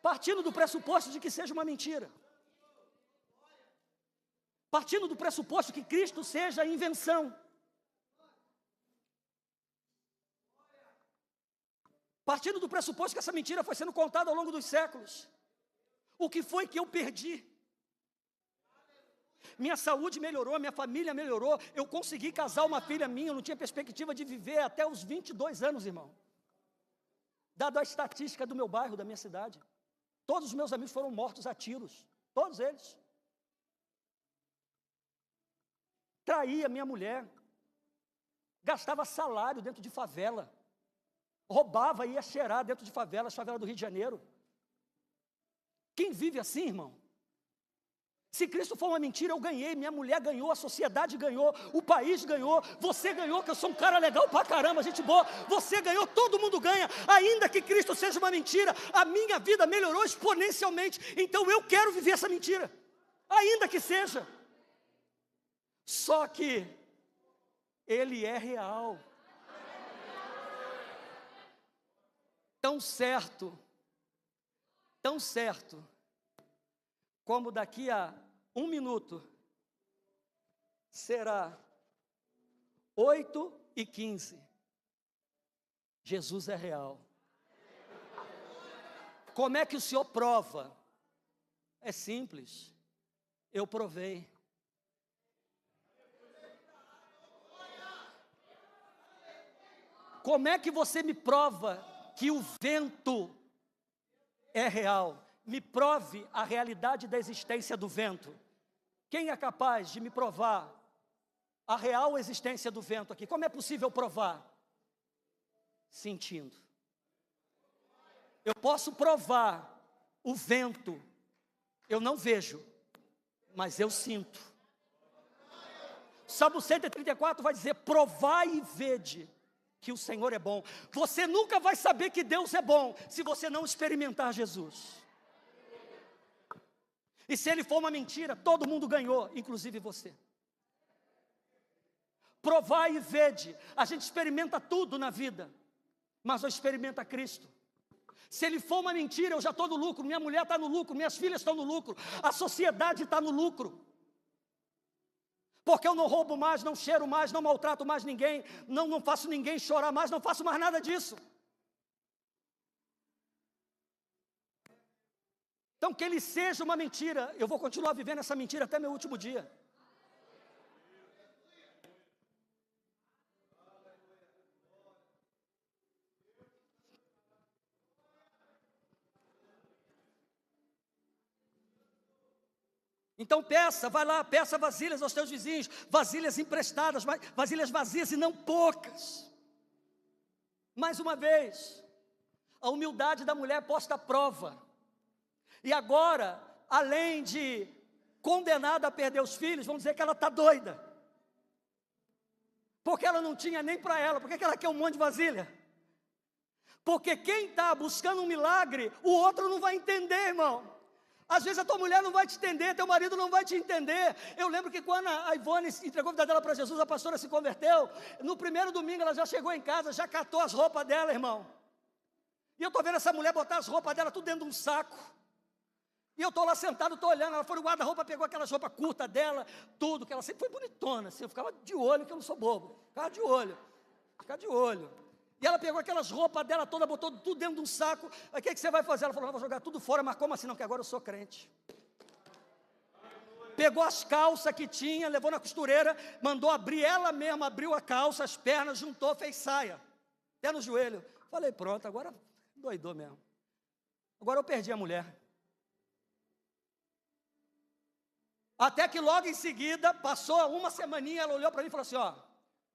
Partindo do pressuposto de que seja uma mentira. Partindo do pressuposto que Cristo seja invenção. Partindo do pressuposto que essa mentira foi sendo contada ao longo dos séculos. O que foi que eu perdi? Minha saúde melhorou, minha família melhorou, eu consegui casar uma filha minha, eu não tinha perspectiva de viver até os 22 anos, irmão. Dado a estatística do meu bairro, da minha cidade. Todos os meus amigos foram mortos a tiros, todos eles. Traí a minha mulher, gastava salário dentro de favela, roubava e ia cheirar dentro de favela do Rio de Janeiro. Quem vive assim, irmão? Se Cristo for uma mentira, eu ganhei, minha mulher ganhou, a sociedade ganhou, o país ganhou, você ganhou, que eu sou um cara legal pra caramba, gente boa, você ganhou, todo mundo ganha. Ainda que Cristo seja uma mentira, a minha vida melhorou exponencialmente, então eu quero viver essa mentira, ainda que seja. Só que Ele é real. Tão certo, como daqui a 1 minuto, será 8h15. Jesus é real. Como é que o Senhor prova? É simples, eu provei. Como é que você me prova que o vento é real? Me prove a realidade da existência do vento. Quem é capaz de me provar a real existência do vento aqui? Como é possível provar? Sentindo. Eu posso provar o vento, eu não vejo, mas eu sinto. Salmo 134 vai dizer: provai e vede que o Senhor é bom. Você nunca vai saber que Deus é bom se você não experimentar Jesus. E se Ele for uma mentira, todo mundo ganhou, inclusive você. Provai e vede. A gente experimenta tudo na vida, mas não experimenta Cristo. Se Ele for uma mentira, eu já estou no lucro, minha mulher está no lucro, minhas filhas estão no lucro, a sociedade está no lucro. Porque eu não roubo mais, não cheiro mais, não maltrato mais ninguém, não faço ninguém chorar mais, não faço mais nada disso. Então, que ele seja uma mentira, eu vou continuar vivendo essa mentira até meu último dia. Então peça, vai lá, peça vasilhas aos teus vizinhos, vasilhas emprestadas, vasilhas vazias e não poucas. Mais uma vez, a humildade da mulher posta à prova. E agora, além de condenada a perder os filhos, vamos dizer que ela está doida. Porque ela não tinha nem para ela, por que ela quer um monte de vasilha? Porque quem está buscando um milagre, o outro não vai entender, irmão. Às vezes a tua mulher não vai te entender, teu marido não vai te entender. Eu lembro que quando a Ivone entregou a vida dela para Jesus, a pastora se converteu. No primeiro domingo ela já chegou em casa, já catou as roupas dela, irmão. E eu estou vendo essa mulher botar as roupas dela tudo dentro de um saco. E eu estou lá sentado, estou olhando, ela foi no guarda-roupa, pegou aquelas roupas curtas dela, tudo, que ela sempre foi bonitona, assim, eu ficava de olho, que eu não sou bobo, ficava de olho. E ela pegou aquelas roupas dela toda, botou tudo dentro de um saco. Aí o que você vai fazer? Ela falou: não, vou jogar tudo fora. Mas como assim? Não, que agora eu sou crente. Pegou as calças que tinha, levou na costureira, mandou abrir, ela mesma abriu a calça, as pernas, juntou, fez saia, até no joelho. Falei: pronto, agora doidou mesmo. Agora eu perdi a mulher. Até que logo em seguida, passou uma semaninha, ela olhou para mim e falou assim: ó,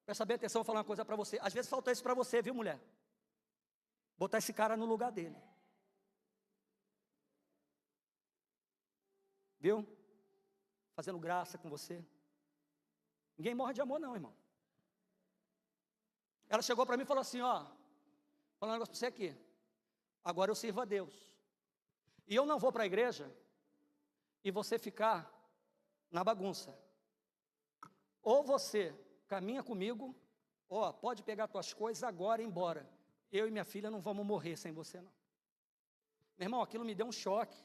presta bem atenção, vou falar uma coisa para você. Às vezes falta isso para você, viu, mulher? Botar esse cara no lugar dele. Viu? Fazendo graça com você. Ninguém morre de amor não, irmão. Ela chegou para mim e falou assim: ó, vou falar um negócio para você aqui. Agora eu sirvo a Deus. E eu não vou para a igreja e você ficar na bagunça. Ou você caminha comigo, ó, pode pegar tuas coisas agora e ir embora. Eu e minha filha não vamos morrer sem você, não. Meu irmão, aquilo me deu um choque.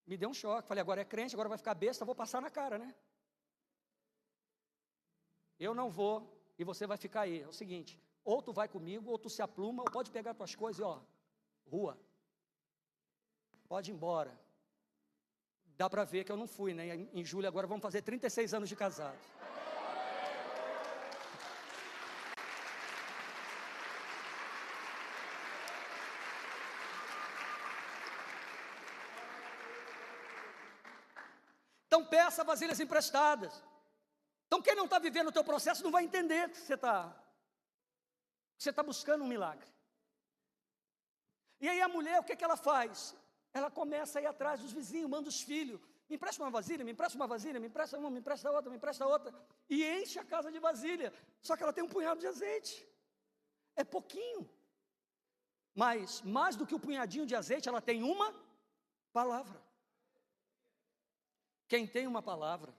Me deu um choque. Falei: agora é crente, agora vai ficar besta, vou passar na cara, né? Eu não vou e você vai ficar aí. É o seguinte: ou tu vai comigo, ou tu se apluma, ou pode pegar tuas coisas e ó, rua. Pode ir embora. Dá para ver que eu não fui, né? Em julho agora vamos fazer 36 anos de casado. Então peça vasilhas emprestadas. Então quem não está vivendo o teu processo não vai entender que você está buscando um milagre. E aí a mulher, o que ela faz? Ela começa a ir atrás dos vizinhos, manda os filhos, me empresta uma vasilha, me empresta uma vasilha, me empresta uma, me empresta outra, me empresta outra, e enche a casa de vasilha, só que ela tem um punhado de azeite, é pouquinho, mas mais do que o punhadinho de azeite, ela tem uma palavra. Quem tem uma palavra?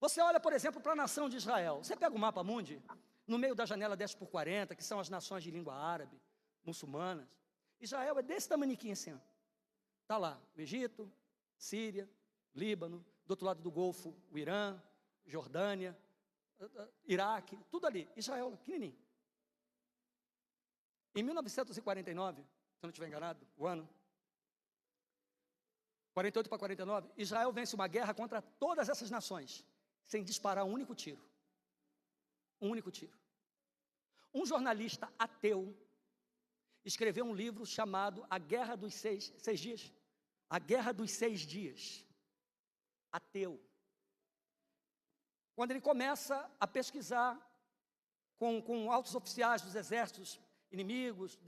Você olha, por exemplo, para a nação de Israel, você pega o mapa mundi, no meio da janela 10x40, que são as nações de língua árabe, muçulmanas, Israel é desse tamaniquinho assim, está lá, o Egito, Síria, Líbano, do outro lado do Golfo, o Irã, Jordânia, Iraque, tudo ali, Israel, pequenininho. Em 1949, se eu não estiver enganado, o ano, 48 para 49, Israel vence uma guerra contra todas essas nações, sem disparar um único tiro. Um único tiro. Um jornalista ateu escreveu um livro chamado A Guerra dos Seis Dias. A Guerra dos 6 Dias. Ateu. Quando ele começa a pesquisar com altos oficiais dos exércitos inimigos,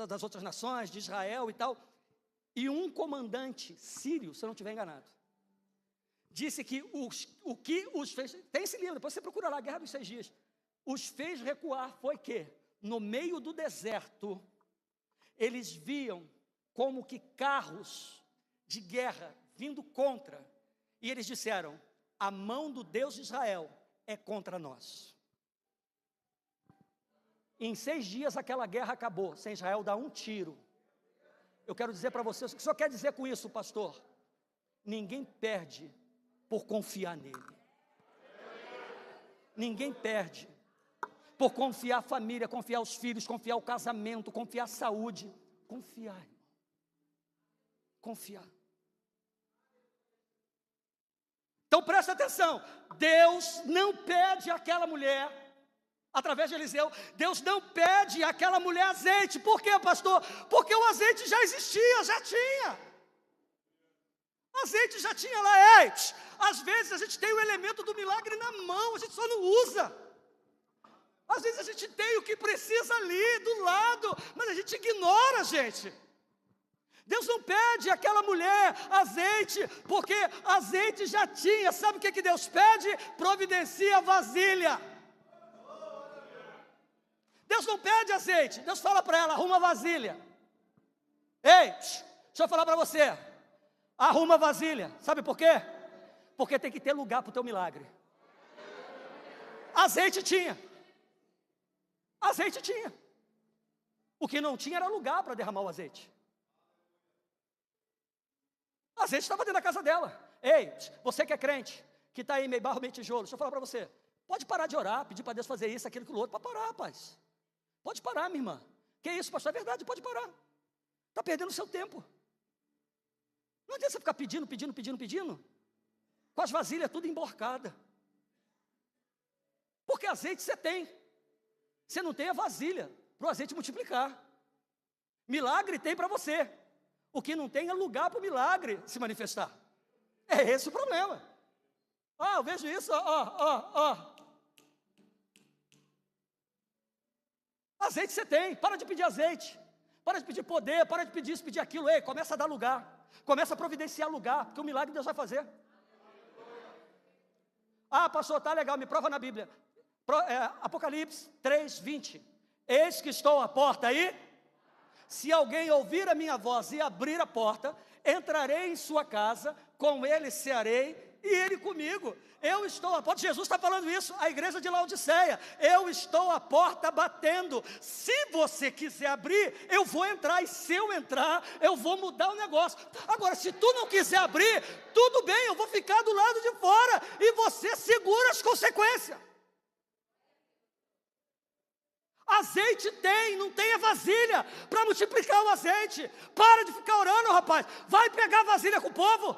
das outras nações, de Israel e tal, e um comandante sírio, se eu não estiver enganado, disse que o que os fez, tem esse livro, depois você procura lá, a Guerra dos 6 Dias, os fez recuar foi que, no meio do deserto, eles viam como que carros de guerra vindo contra, e eles disseram, a mão do Deus de Israel é contra nós. Em 6 dias aquela guerra acabou, sem Israel dar um tiro. Eu quero dizer para vocês, o que o senhor quer dizer com isso, pastor? Ninguém perde por confiar nele. Ninguém perde por confiar a família, confiar os filhos, confiar o casamento, confiar a saúde. Confiar, irmão. Confiar. Então presta atenção, Deus não pede àquela mulher, através de Eliseu, Deus não pede àquela mulher azeite. Por quê, pastor? Porque o azeite já existia, já tinha. O azeite já tinha lá. Às vezes a gente tem o elemento do milagre na mão, a gente só não usa. Às vezes a gente tem o que precisa ali, do lado, mas a gente ignora, gente. Deus não pede àquela mulher azeite, porque azeite já tinha. Sabe o que Deus pede? Providencia vasilha. Deus não pede azeite, Deus fala para ela, arruma vasilha. Ei, deixa eu falar para você, arruma vasilha. Sabe por quê? Porque tem que ter lugar para o teu milagre. Azeite tinha. Azeite tinha. O que não tinha era lugar para derramar o azeite. O azeite estava dentro da casa dela. Ei, você que é crente, que está aí meio barro, meio tijolo, deixa eu falar para você, pode parar de orar, pedir para Deus fazer isso, aquilo, aquilo outro, para parar, rapaz. Pode parar, minha irmã. Que isso, pastor? É verdade, pode parar. Está perdendo o seu tempo. Não adianta você ficar pedindo, com as vasilhas tudo emborcada. Porque azeite você tem. Você não tem a vasilha para o azeite multiplicar. Milagre tem para você. O que não tem é lugar para o milagre se manifestar. É esse o problema. Eu vejo isso, Azeite você tem, para de pedir azeite. Para de pedir poder, para de pedir isso, pedir aquilo. Ei, começa a dar lugar. Começa a providenciar lugar, porque o milagre Deus vai fazer. Pastor, tá legal, me prova na Bíblia. Apocalipse 3:20. Eis que estou à porta aí. Se alguém ouvir a minha voz e abrir a porta, entrarei em sua casa, com ele cearei e ele comigo. Eu estou à porta, Jesus está falando isso, a igreja de Laodiceia. Eu estou à porta batendo. Se você quiser abrir, eu vou entrar. E se eu entrar, eu vou mudar o negócio. Agora, se tu não quiser abrir, tudo bem, eu vou ficar do lado de fora. E você segura as consequências. Azeite tem, não tem a vasilha para multiplicar o azeite. Para de ficar orando, rapaz. Vai pegar a vasilha com o povo.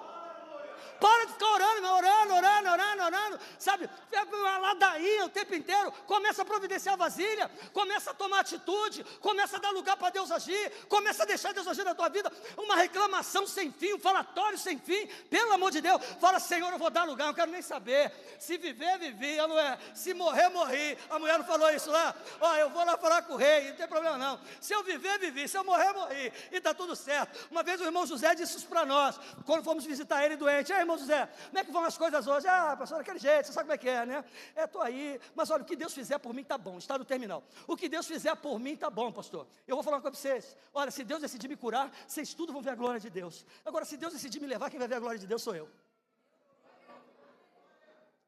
Para de ficar orando, sabe? Uma ladainha o tempo inteiro. Começa a providenciar vasilha, começa a tomar atitude, começa a dar lugar para Deus agir, começa a deixar Deus agir na tua vida. Uma reclamação sem fim, um falatório sem fim. Pelo amor de Deus, fala: Senhor, eu vou dar lugar, não quero nem saber. Se viver, vivi, não é? Se morrer, morri. A mulher não falou isso lá? Ó, eu vou lá falar com o rei, não tem problema não. Se eu viver, vivi, se eu morrer, morri. E está tudo certo. Uma vez o irmão José disse isso para nós, quando fomos visitar ele doente: irmão José, como é que vão as coisas hoje? Pastor, daquele jeito, você sabe como é que é, né? Estou aí, mas olha, o que Deus fizer por mim está bom, está no terminal. O que Deus fizer por mim está bom, pastor. Eu vou falar uma coisa para vocês: olha, se Deus decidir me curar, vocês tudo vão ver a glória de Deus. Agora, se Deus decidir me levar, quem vai ver a glória de Deus sou eu.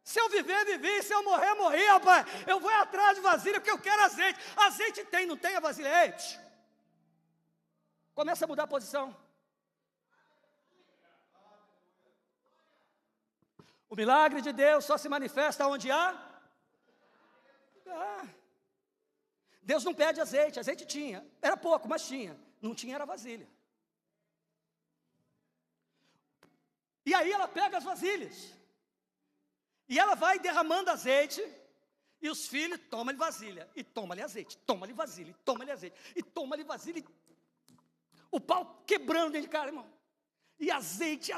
Se eu viver, vivi, se eu morrer, morri, rapaz. Eu vou atrás de vasilha, porque eu quero azeite. Azeite tem, não tem a vasilha? Ei, começa a mudar a posição. O milagre de Deus só se manifesta onde há. Deus não pede azeite, azeite tinha, era pouco, mas tinha. Não tinha, era vasilha. E aí ela pega as vasilhas, e ela vai derramando azeite, e os filhos, toma-lhe vasilha, e toma-lhe azeite, toma-lhe vasilha, e toma-lhe azeite, e toma-lhe vasilha, e o pau quebrando dentro de cara, irmão. E azeite,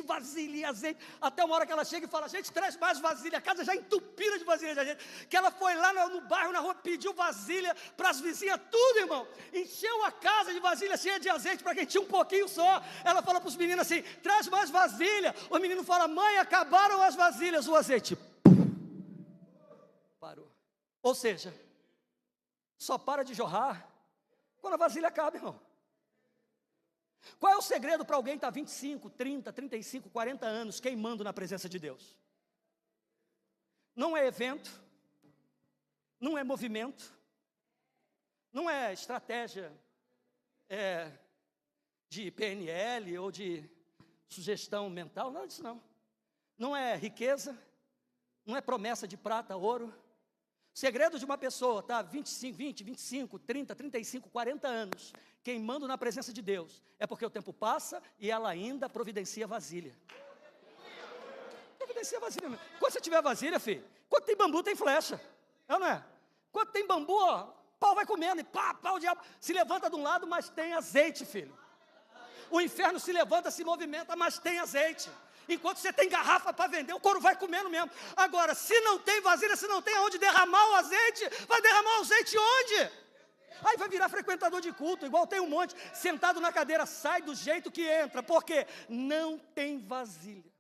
vasilha e azeite. Até uma hora que ela chega e fala: gente, traz mais vasilha. A casa já entupida de vasilha da gente. Que ela foi lá no bairro, na rua, pediu vasilha para as vizinhas, tudo, irmão. Encheu a casa de vasilha cheia de azeite para quem tinha um pouquinho só. Ela fala para os meninos assim: traz mais vasilha. O menino fala: mãe, acabaram as vasilhas. O azeite parou. Ou seja, só para de jorrar quando a vasilha acaba, irmão. Qual é o segredo para alguém estar 25, 30, 35, 40 anos queimando na presença de Deus? Não é evento, não é movimento, não é estratégia de PNL ou de sugestão mental, nada disso não. Não é riqueza, não é promessa de prata, ouro. O segredo de uma pessoa estar 25, 30, 35, 40 anos queimando na presença de Deus é porque o tempo passa e ela ainda providencia vasilha. Providencia vasilha mesmo. Quando você tiver vasilha, filho, quando tem bambu tem flecha, não é? Quando tem bambu, ó, pau vai comendo, e pá, o diabo se levanta de um lado, mas tem azeite, filho. O inferno se levanta, se movimenta, mas tem azeite. Enquanto você tem garrafa para vender, o couro vai comendo mesmo. Agora, se não tem vasilha, se não tem aonde derramar o azeite, vai derramar o azeite onde? Aí vai virar frequentador de culto, igual tem um monte, sentado na cadeira, sai do jeito que entra, porque não tem vasilha.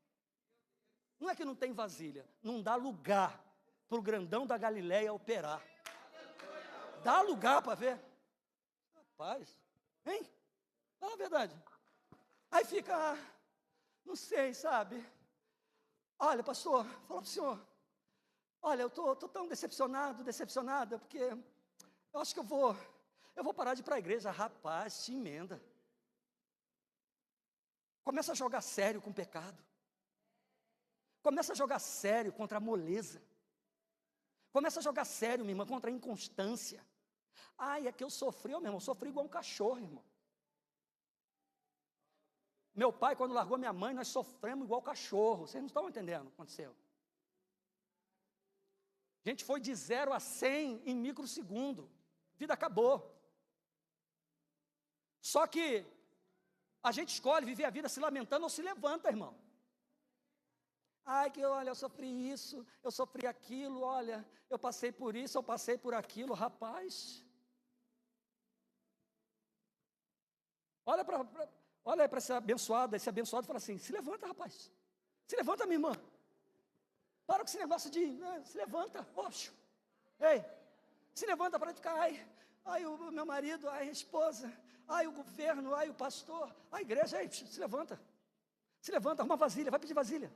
Não é que não tem vasilha, não dá lugar para o grandão da Galileia operar. Dá lugar para ver. Rapaz, hein? Fala a verdade. Aí fica, não sei, sabe? Olha, pastor, fala para o senhor. Olha, eu estou tão decepcionada, porque eu acho que eu vou parar de ir para a igreja. Rapaz, se emenda. Começa a jogar sério com o pecado. Começa a jogar sério contra a moleza. Começa a jogar sério, minha irmã, contra a inconstância. Ai, é que eu sofri, meu irmão, sofri igual um cachorro, irmão. Meu pai, quando largou minha mãe, nós sofremos igual cachorro. Vocês não estão entendendo o que aconteceu. A gente foi de 0 a 100 em microsegundo. A vida acabou. Só que a gente escolhe viver a vida se lamentando ou se levanta, irmão. Ai, que olha, eu sofri isso, eu sofri aquilo, olha, eu passei por isso, eu passei por aquilo, rapaz. Olha para esse abençoado e fala assim: se levanta, rapaz. Se levanta, minha irmã. Para com esse negócio de, se levanta, oxe. Ei, se levanta, para de ficar, ai, o meu marido, ai, a esposa, ai, o governo, ai, o pastor, a igreja, ei, se levanta. Se levanta, arruma vasilha, vai pedir vasilha.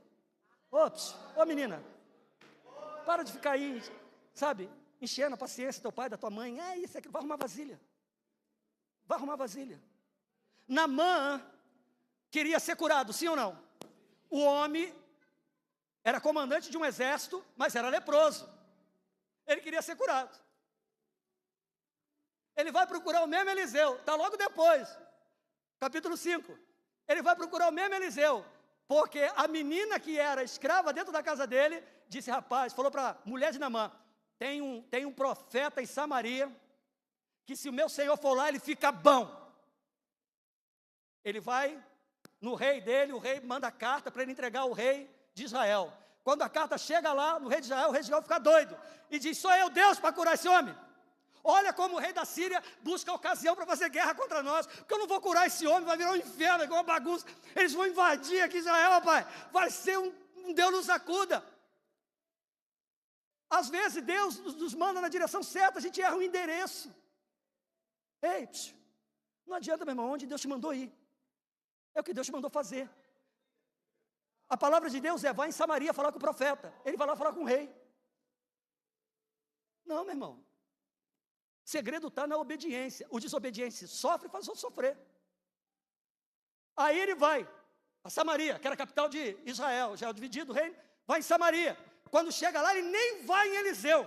Ops, ô menina, para de ficar aí, sabe, enchendo a paciência do teu pai, da tua mãe, isso aqui, vai arrumar vasilha. Vai arrumar vasilha. Naamã queria ser curado, sim ou não? O homem era comandante de um exército, mas era leproso. Ele queria ser curado. Ele vai procurar o mesmo Eliseu, está logo depois, capítulo 5. Ele vai procurar o mesmo Eliseu. Porque a menina que era escrava dentro da casa dele, disse, rapaz, falou para a mulher de Naamã, tem um profeta em Samaria, que se o meu senhor for lá, ele fica bom. Ele vai no rei dele, o rei manda carta para ele entregar ao rei de Israel. Quando a carta chega lá no rei de Israel, o rei de Israel fica doido, e diz, sou eu Deus para curar esse homem? Olha como o rei da Síria busca ocasião para fazer guerra contra nós, porque eu não vou curar esse homem, vai virar um inferno, igual uma bagunça, eles vão invadir aqui Israel, rapaz, vai ser um Deus nos acuda. Às vezes Deus nos manda na direção certa, a gente erra o endereço. Ei, não adianta, meu irmão, onde Deus te mandou ir, é o que Deus te mandou fazer. A palavra de Deus é, vai em Samaria falar com o profeta, ele vai lá falar com o rei. Não, meu irmão. O segredo está na obediência. O desobediente sofre e faz o outro sofrer. Aí ele vai a Samaria, que era a capital de Israel, já é o dividido o reino, vai em Samaria. Quando chega lá, ele nem vai em Eliseu.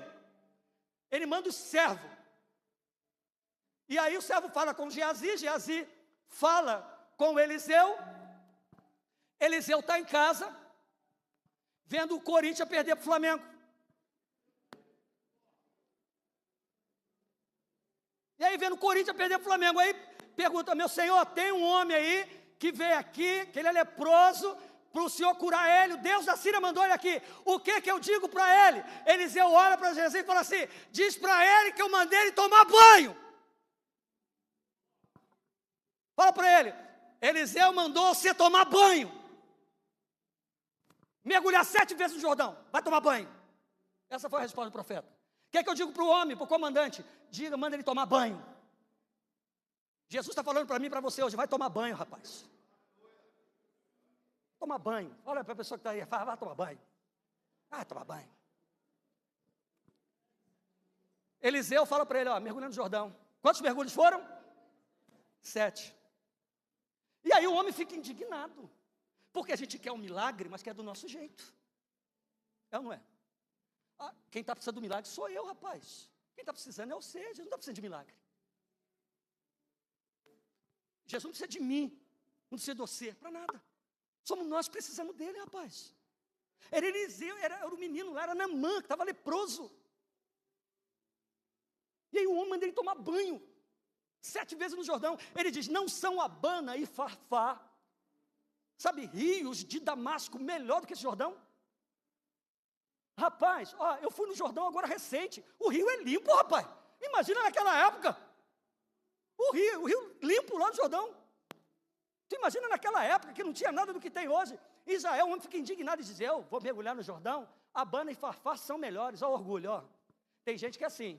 Ele manda o servo. E aí o servo fala com Geazi, Geazi fala com Eliseu. Eliseu está em casa, vendo o Corinthians perder para o Flamengo. E aí vendo o Corinthians perder para o Flamengo, aí pergunta, meu senhor, tem um homem aí que veio aqui, que ele é leproso, para o senhor curar ele, o Deus da Síria mandou ele aqui, o que eu digo para ele? Eliseu olha para Jesus e fala assim, diz para ele que eu mandei ele tomar banho. Fala para ele, Eliseu mandou você tomar banho, mergulhar 7 vezes no Jordão, vai tomar banho. Essa foi a resposta do profeta. O que é que eu digo para o homem, para o comandante? Diga, manda ele tomar banho. Jesus está falando para mim e para você hoje, vai tomar banho, rapaz. Tomar banho. Olha para a pessoa que está aí, fala, vai tomar banho. Ah, tomar banho. Eliseu fala para ele, ó, mergulhando no Jordão. Quantos mergulhos foram? 7. E aí o homem fica indignado. Porque a gente quer um milagre, mas quer do nosso jeito. É ou não é? Ah, quem está precisando do milagre sou eu, rapaz. Quem está precisando é você, Jesus não está precisando de milagre. Jesus não precisa de mim, não precisa de você, para nada. Somos nós precisando dele, rapaz. Era Eliseu, era o menino lá, era Naamã, que estava leproso. E aí o homem manda ele tomar banho, 7 vezes no Jordão. Ele diz, não são Abana e Farfá, sabe, rios de Damasco, melhor do que esse Jordão? Rapaz, ó, eu fui no Jordão agora recente, o rio é limpo, rapaz. Imagina naquela época, o rio limpo lá no Jordão. Tu imagina naquela época que não tinha nada do que tem hoje. Israel, o homem fica indignado e diz, eu vou mergulhar no Jordão, Abana e Farfá são melhores, ó o orgulho, ó. Tem gente que é assim,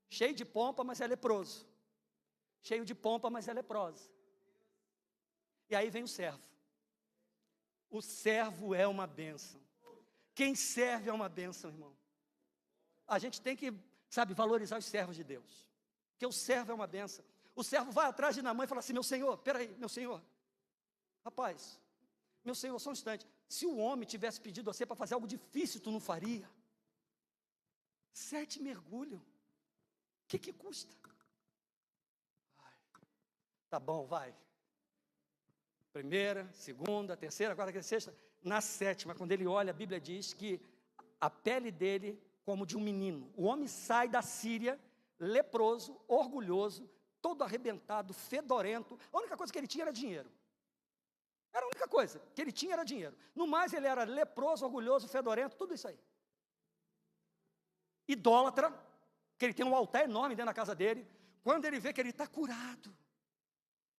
cheio de pompa, mas é leproso. Cheio de pompa, mas é leprosa. E aí vem o servo. O servo é uma bênção. Quem serve é uma bênção, irmão. A gente tem que, sabe, valorizar os servos de Deus. Porque o servo é uma bênção. O servo vai atrás de Naamã e fala assim, meu senhor, peraí, meu senhor. Rapaz, meu senhor, só um instante. Se o homem tivesse pedido a você para fazer algo difícil, tu não faria? 7 mergulhos. O que custa? Tá bom, vai. 1ª, 2ª, 3ª, 4ª, 6ª. Na 7ª, quando ele olha, a Bíblia diz que a pele dele, como de um menino. O homem sai da Síria, leproso, orgulhoso, todo arrebentado, fedorento. A única coisa que ele tinha era dinheiro. Era a única coisa que ele tinha era dinheiro. No mais, ele era leproso, orgulhoso, fedorento, tudo isso aí. Idólatra, que ele tem um altar enorme dentro da casa dele. Quando ele vê que ele está curado,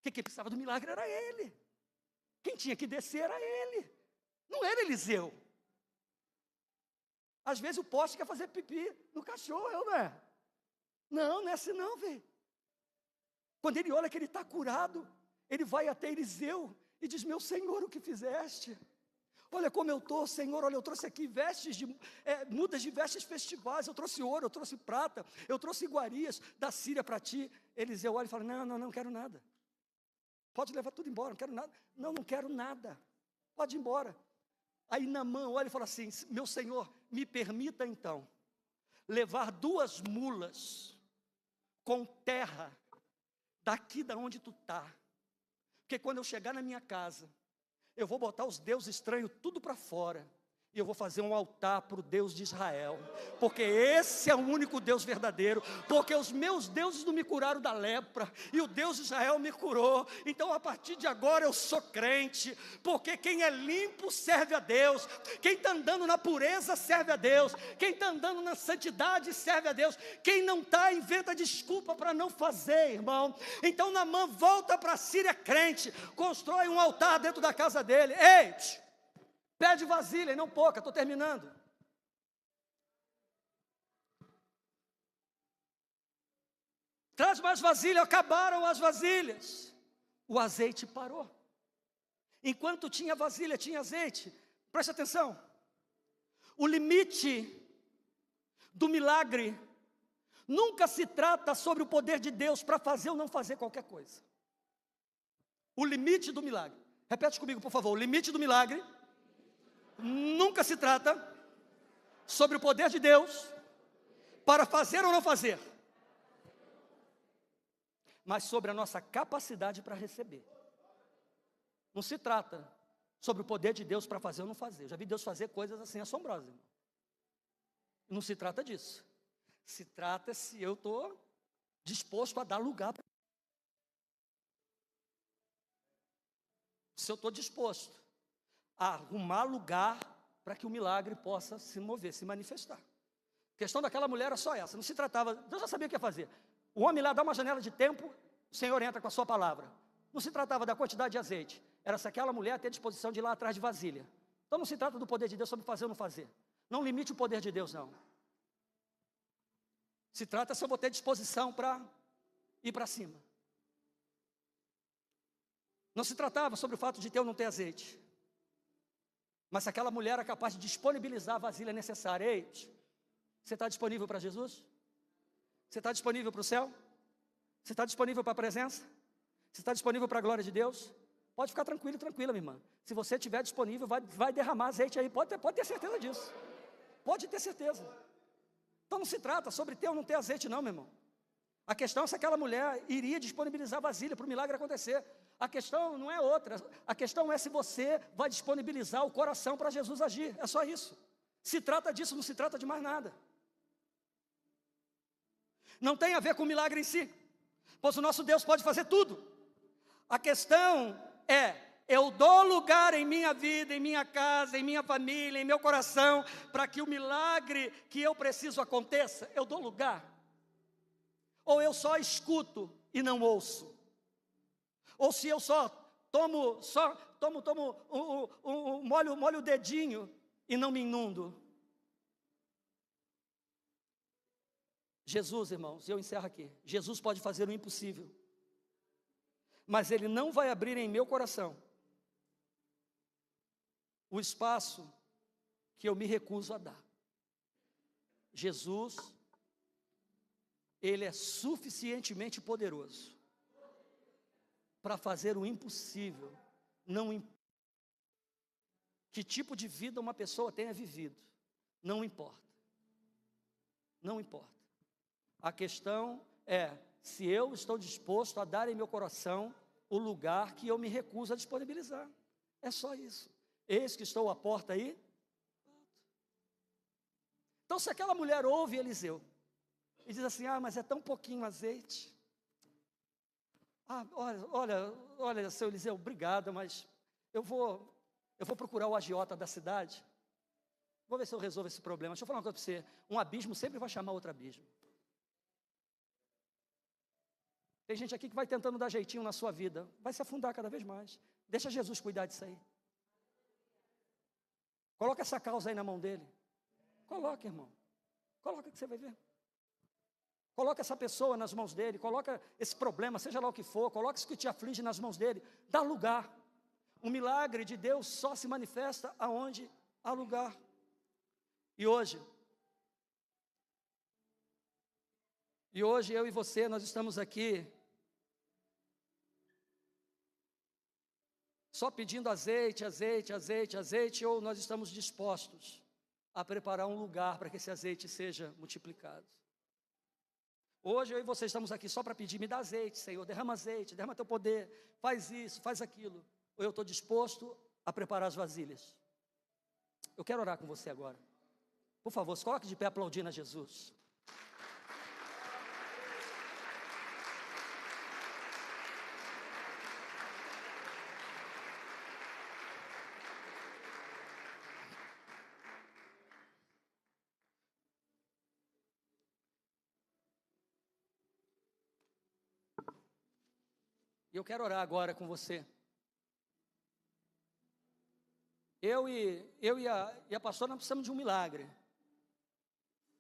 que quem precisava do milagre era ele. Quem tinha que descer era ele. Não era Eliseu. Às vezes o poste quer fazer pipi no cachorro, não é? Não é assim não, velho. Quando ele olha que ele está curado, ele vai até Eliseu e diz, meu Senhor, o que fizeste? Olha como eu estou, Senhor, olha, eu trouxe aqui mudas de vestes festivais, eu trouxe ouro, eu trouxe prata, eu trouxe iguarias da Síria para ti. Eliseu olha e fala, não quero nada. Pode levar tudo embora, não quero nada. Não quero nada. Pode ir embora. Aí Naamã olha e fala assim, meu senhor, me permita então levar 2 mulas com terra daqui da onde tu está. Porque quando eu chegar na minha casa, eu vou botar os deuses estranhos tudo para fora. E eu vou fazer um altar para o Deus de Israel, porque esse é o único Deus verdadeiro, porque os meus deuses não me curaram da lepra, e o Deus de Israel me curou. Então a partir de agora eu sou crente, porque quem é limpo serve a Deus, quem está andando na pureza serve a Deus, quem está andando na santidade serve a Deus, quem não está inventa desculpa para não fazer, irmão. Então Naamã volta para a Síria crente, constrói um altar dentro da casa dele. Ei, pede vasilha e não pouca, estou terminando. Traz mais vasilha, acabaram as vasilhas. O azeite parou. Enquanto tinha vasilha, tinha azeite. Preste atenção. O limite do milagre nunca se trata sobre o poder de Deus para fazer ou não fazer qualquer coisa. O limite do milagre. Repete comigo, por favor. O limite do milagre nunca se trata sobre o poder de Deus para fazer ou não fazer, mas sobre a nossa capacidade para receber. Não se trata sobre o poder de Deus para fazer ou não fazer. Eu já vi Deus fazer coisas assim assombrosas, irmão. Não se trata disso. Se trata se eu estou disposto a dar lugar. Se eu estou disposto a arrumar lugar para que o milagre possa se mover, se manifestar. A questão daquela mulher era só essa, não se tratava, Deus já sabia o que ia fazer. O homem lá dá uma janela de tempo, o Senhor entra com a sua palavra. Não se tratava da quantidade de azeite, era se aquela mulher ter disposição de ir lá atrás de vasilha. Então não se trata do poder de Deus sobre fazer ou não fazer. Não limite o poder de Deus, não. Se trata se eu vou ter disposição para ir para cima. Não se tratava sobre o fato de ter ou não ter azeite. Mas se aquela mulher era capaz de disponibilizar a vasilha necessária. Ei, você está disponível para Jesus? Você está disponível para o céu? Você está disponível para a presença? Você está disponível para a glória de Deus? Pode ficar tranquilo, tranquila, minha irmã. Se você estiver disponível, vai derramar azeite aí. Pode ter certeza disso. Pode ter certeza. Então não se trata sobre ter ou não ter azeite não, meu irmão. A questão é se aquela mulher iria disponibilizar a vasilha para o milagre acontecer. A questão não é outra. A questão é se você vai disponibilizar o coração para Jesus agir. É só isso. Se trata disso, não se trata de mais nada. Não tem a ver com o milagre em si, pois o nosso Deus pode fazer tudo. A questão é, eu dou lugar em minha vida, em minha casa, em minha família, em meu coração, para que o milagre que eu preciso aconteça. Eu dou lugar. Ou eu só escuto e não ouço. Ou se eu só molho o dedinho e não me inundo. Jesus, irmãos, eu encerro aqui. Jesus pode fazer o impossível, mas Ele não vai abrir em meu coração o espaço que eu me recuso a dar. Jesus, Ele é suficientemente poderoso para fazer o impossível. Não importa que tipo de vida uma pessoa tenha vivido, não importa. Não importa. A questão é se eu estou disposto a dar em meu coração o lugar que eu me recuso a disponibilizar. É só isso. Eis que estou à porta aí. Então se aquela mulher ouve Eliseu e diz assim, mas é tão pouquinho azeite. Olha, seu Eliseu, obrigado, mas eu vou procurar o agiota da cidade. Vou ver se eu resolvo esse problema. Deixa eu falar uma coisa para você. Um abismo sempre vai chamar outro abismo. Tem gente aqui que vai tentando dar jeitinho na sua vida. Vai se afundar cada vez mais. Deixa Jesus cuidar disso aí. Coloca essa causa aí na mão dele. Coloca, irmão. Coloca que você vai ver. Coloca essa pessoa nas mãos dele. Coloca esse problema, seja lá o que for. Coloca isso que te aflige nas mãos dele. Dá lugar. O milagre de Deus só se manifesta aonde há lugar. E hoje eu e você, nós estamos aqui só pedindo azeite, ou nós estamos dispostos a preparar um lugar para que esse azeite seja multiplicado. Hoje eu e você estamos aqui só para pedir, me dá azeite, Senhor, derrama azeite, derrama teu poder, faz isso, faz aquilo. Ou eu estou disposto a preparar as vasilhas. Eu quero orar com você agora. Por favor, se coloque de pé aplaudindo a Jesus. E eu quero orar agora com você. Eu e a pastora não precisamos de um milagre.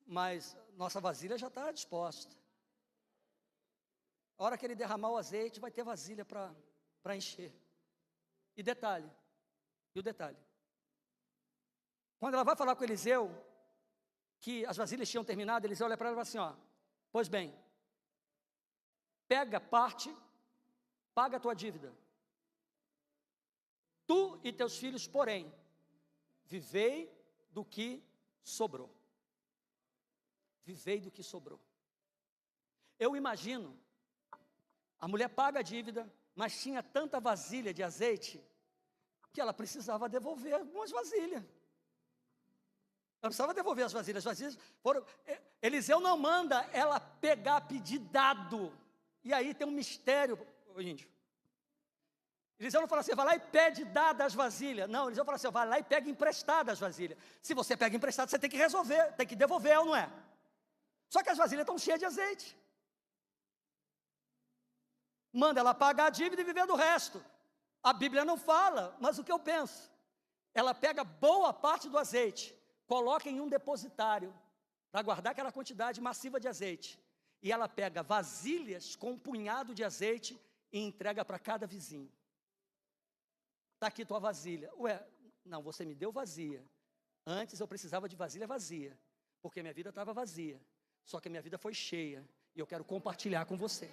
Mas nossa vasilha já está disposta. A hora que ele derramar o azeite, vai ter vasilha para encher. E o detalhe. Quando ela vai falar com Eliseu, que as vasilhas tinham terminado, Eliseu olha para ela e fala assim, pois bem, pega parte, paga a tua dívida. Tu e teus filhos, porém, vivei do que sobrou. Vivei do que sobrou. Eu imagino, a mulher paga a dívida, mas tinha tanta vasilha de azeite, que ela precisava devolver algumas vasilhas. Ela precisava devolver as vasilhas. Eliseu não manda ela pegar, pedir dado. E aí tem um mistério, índio. Eliseu não fala assim, vai lá e pede dada as vasilhas. Não, Eliseu fala assim, vai lá e pega emprestada as vasilhas. Se você pega emprestado, você tem que resolver, tem que devolver, ou não é? Só que as vasilhas estão cheias de azeite. Manda ela pagar a dívida e viver do resto. A Bíblia não fala, mas o que eu penso? Ela pega boa parte do azeite, coloca em um depositário, para guardar aquela quantidade massiva de azeite. E ela pega vasilhas com um punhado de azeite e entrega para cada vizinho. Está aqui tua vasilha. Ué, não, você me deu vazia. Antes eu precisava de vasilha vazia, porque minha vida estava vazia. Só que a minha vida foi cheia, e eu quero compartilhar com você.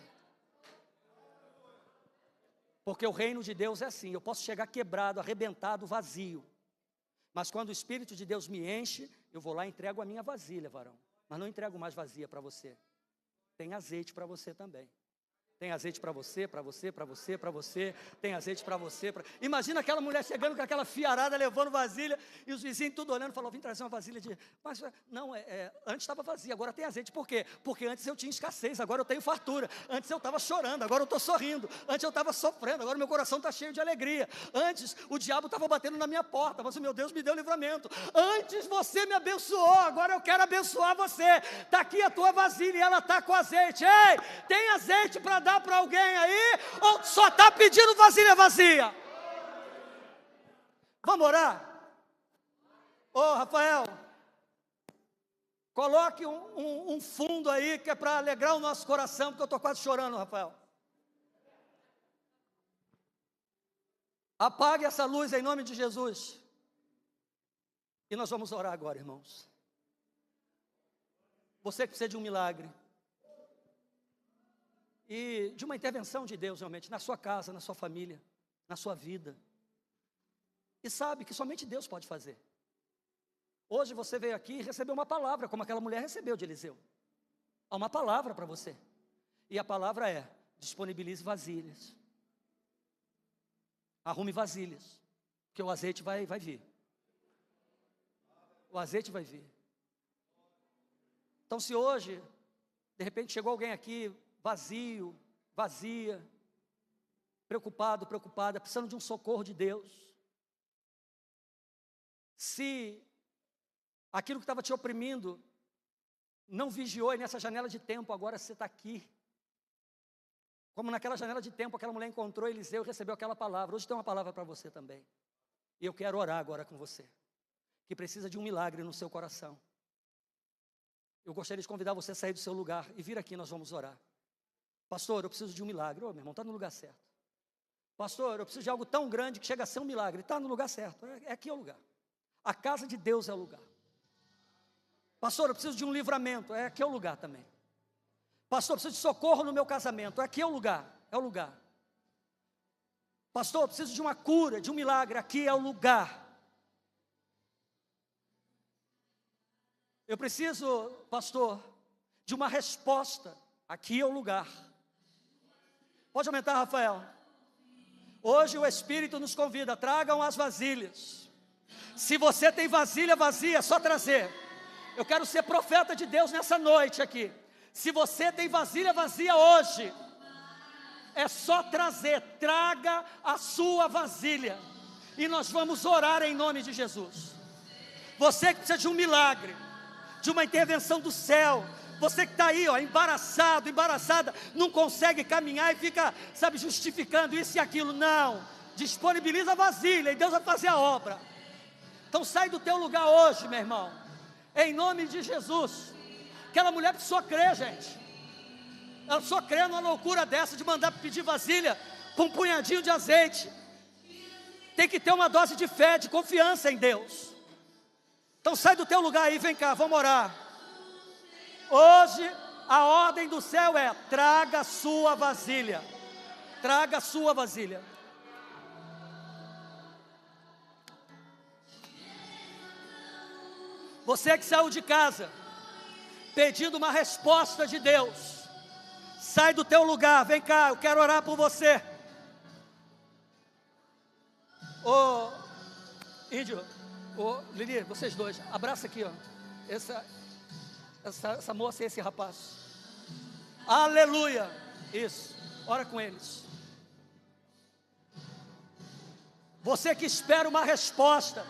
Porque o reino de Deus é assim, eu posso chegar quebrado, arrebentado, vazio. Mas quando o Espírito de Deus me enche, eu vou lá e entrego a minha vasilha, varão. Mas não entrego mais vazia para você. Tem azeite para você também. Tem azeite para você, para você, para você, para você. Tem azeite para você. Imagina aquela mulher chegando com aquela fiarada, levando vasilha, e os vizinhos tudo olhando, falou, vim trazer uma vasilha de... Mas não, antes estava vazia, agora tem azeite. Por quê? Porque antes eu tinha escassez, agora eu tenho fartura. Antes eu estava chorando, agora eu estou sorrindo. Antes eu estava sofrendo, agora meu coração está cheio de alegria. Antes o diabo estava batendo na minha porta, mas o meu Deus me deu livramento. Antes você me abençoou, agora eu quero abençoar você. Está aqui a tua vasilha e ela está com azeite. Ei, tem azeite para dar para alguém aí, ou só está pedindo vasilha vazia? Vamos orar? Ô Rafael, coloque um fundo aí, que é para alegrar o nosso coração, porque eu estou quase chorando, Rafael. Apague essa luz em nome de Jesus. E nós vamos orar agora, irmãos. Você que precisa de um milagre, e de uma intervenção de Deus realmente, na sua casa, na sua família, na sua vida. E sabe que somente Deus pode fazer. Hoje você veio aqui e recebeu uma palavra, como aquela mulher recebeu de Eliseu. Há uma palavra para você. E a palavra é, disponibilize vasilhas. Arrume vasilhas, porque o azeite vai vir. O azeite vai vir. Então se hoje, de repente chegou alguém aqui, vazio, vazia, preocupado, preocupada, precisando de um socorro de Deus. Se aquilo que estava te oprimindo não vigiou, e nessa janela de tempo agora você está aqui, como naquela janela de tempo aquela mulher encontrou Eliseu e recebeu aquela palavra. Hoje tem uma palavra para você também, e eu quero orar agora com você, que precisa de um milagre no seu coração. Eu gostaria de convidar você a sair do seu lugar e vir aqui, nós vamos orar. Pastor, eu preciso de um milagre. Meu irmão, está no lugar certo. Pastor, eu preciso de algo tão grande que chega a ser um milagre. Está no lugar certo, aqui é o lugar. A casa de Deus é o lugar. Pastor, eu preciso de um livramento. Aqui é o lugar também. Pastor, eu preciso de socorro no meu casamento. Aqui é o lugar, é o lugar. Pastor, eu preciso de uma cura, de um milagre. Aqui é o lugar. Eu preciso, pastor, de uma resposta. Aqui é o lugar. Pode aumentar, Rafael. Hoje o Espírito nos convida, tragam as vasilhas. Se você tem vasilha vazia, é só trazer. Eu quero ser profeta de Deus nessa noite aqui. Se você tem vasilha vazia hoje, é só trazer, traga a sua vasilha. E nós vamos orar em nome de Jesus. Você que precisa de um milagre, de uma intervenção do céu. Você que está aí, ó, embaraçado, embaraçada, não consegue caminhar e fica, sabe, justificando isso e aquilo. Não, disponibiliza a vasilha e Deus vai fazer a obra. Então sai do teu lugar hoje, meu irmão, em nome de Jesus. Aquela mulher precisou crer, gente. Ela precisou crer numa loucura dessa de mandar pedir vasilha com um punhadinho de azeite. Tem que ter uma dose de fé, de confiança em Deus. Então sai do teu lugar aí, vem cá, vamos orar. Hoje a ordem do céu é: traga a sua vasilha. Traga a sua vasilha. Você que saiu de casa pedindo uma resposta de Deus, sai do teu lugar, vem cá, eu quero orar por você. Ô Índio, ô Lili, vocês dois, abraça aqui, ó, essa moça e esse rapaz. Aleluia. Isso, ora com eles. Você que espera uma resposta,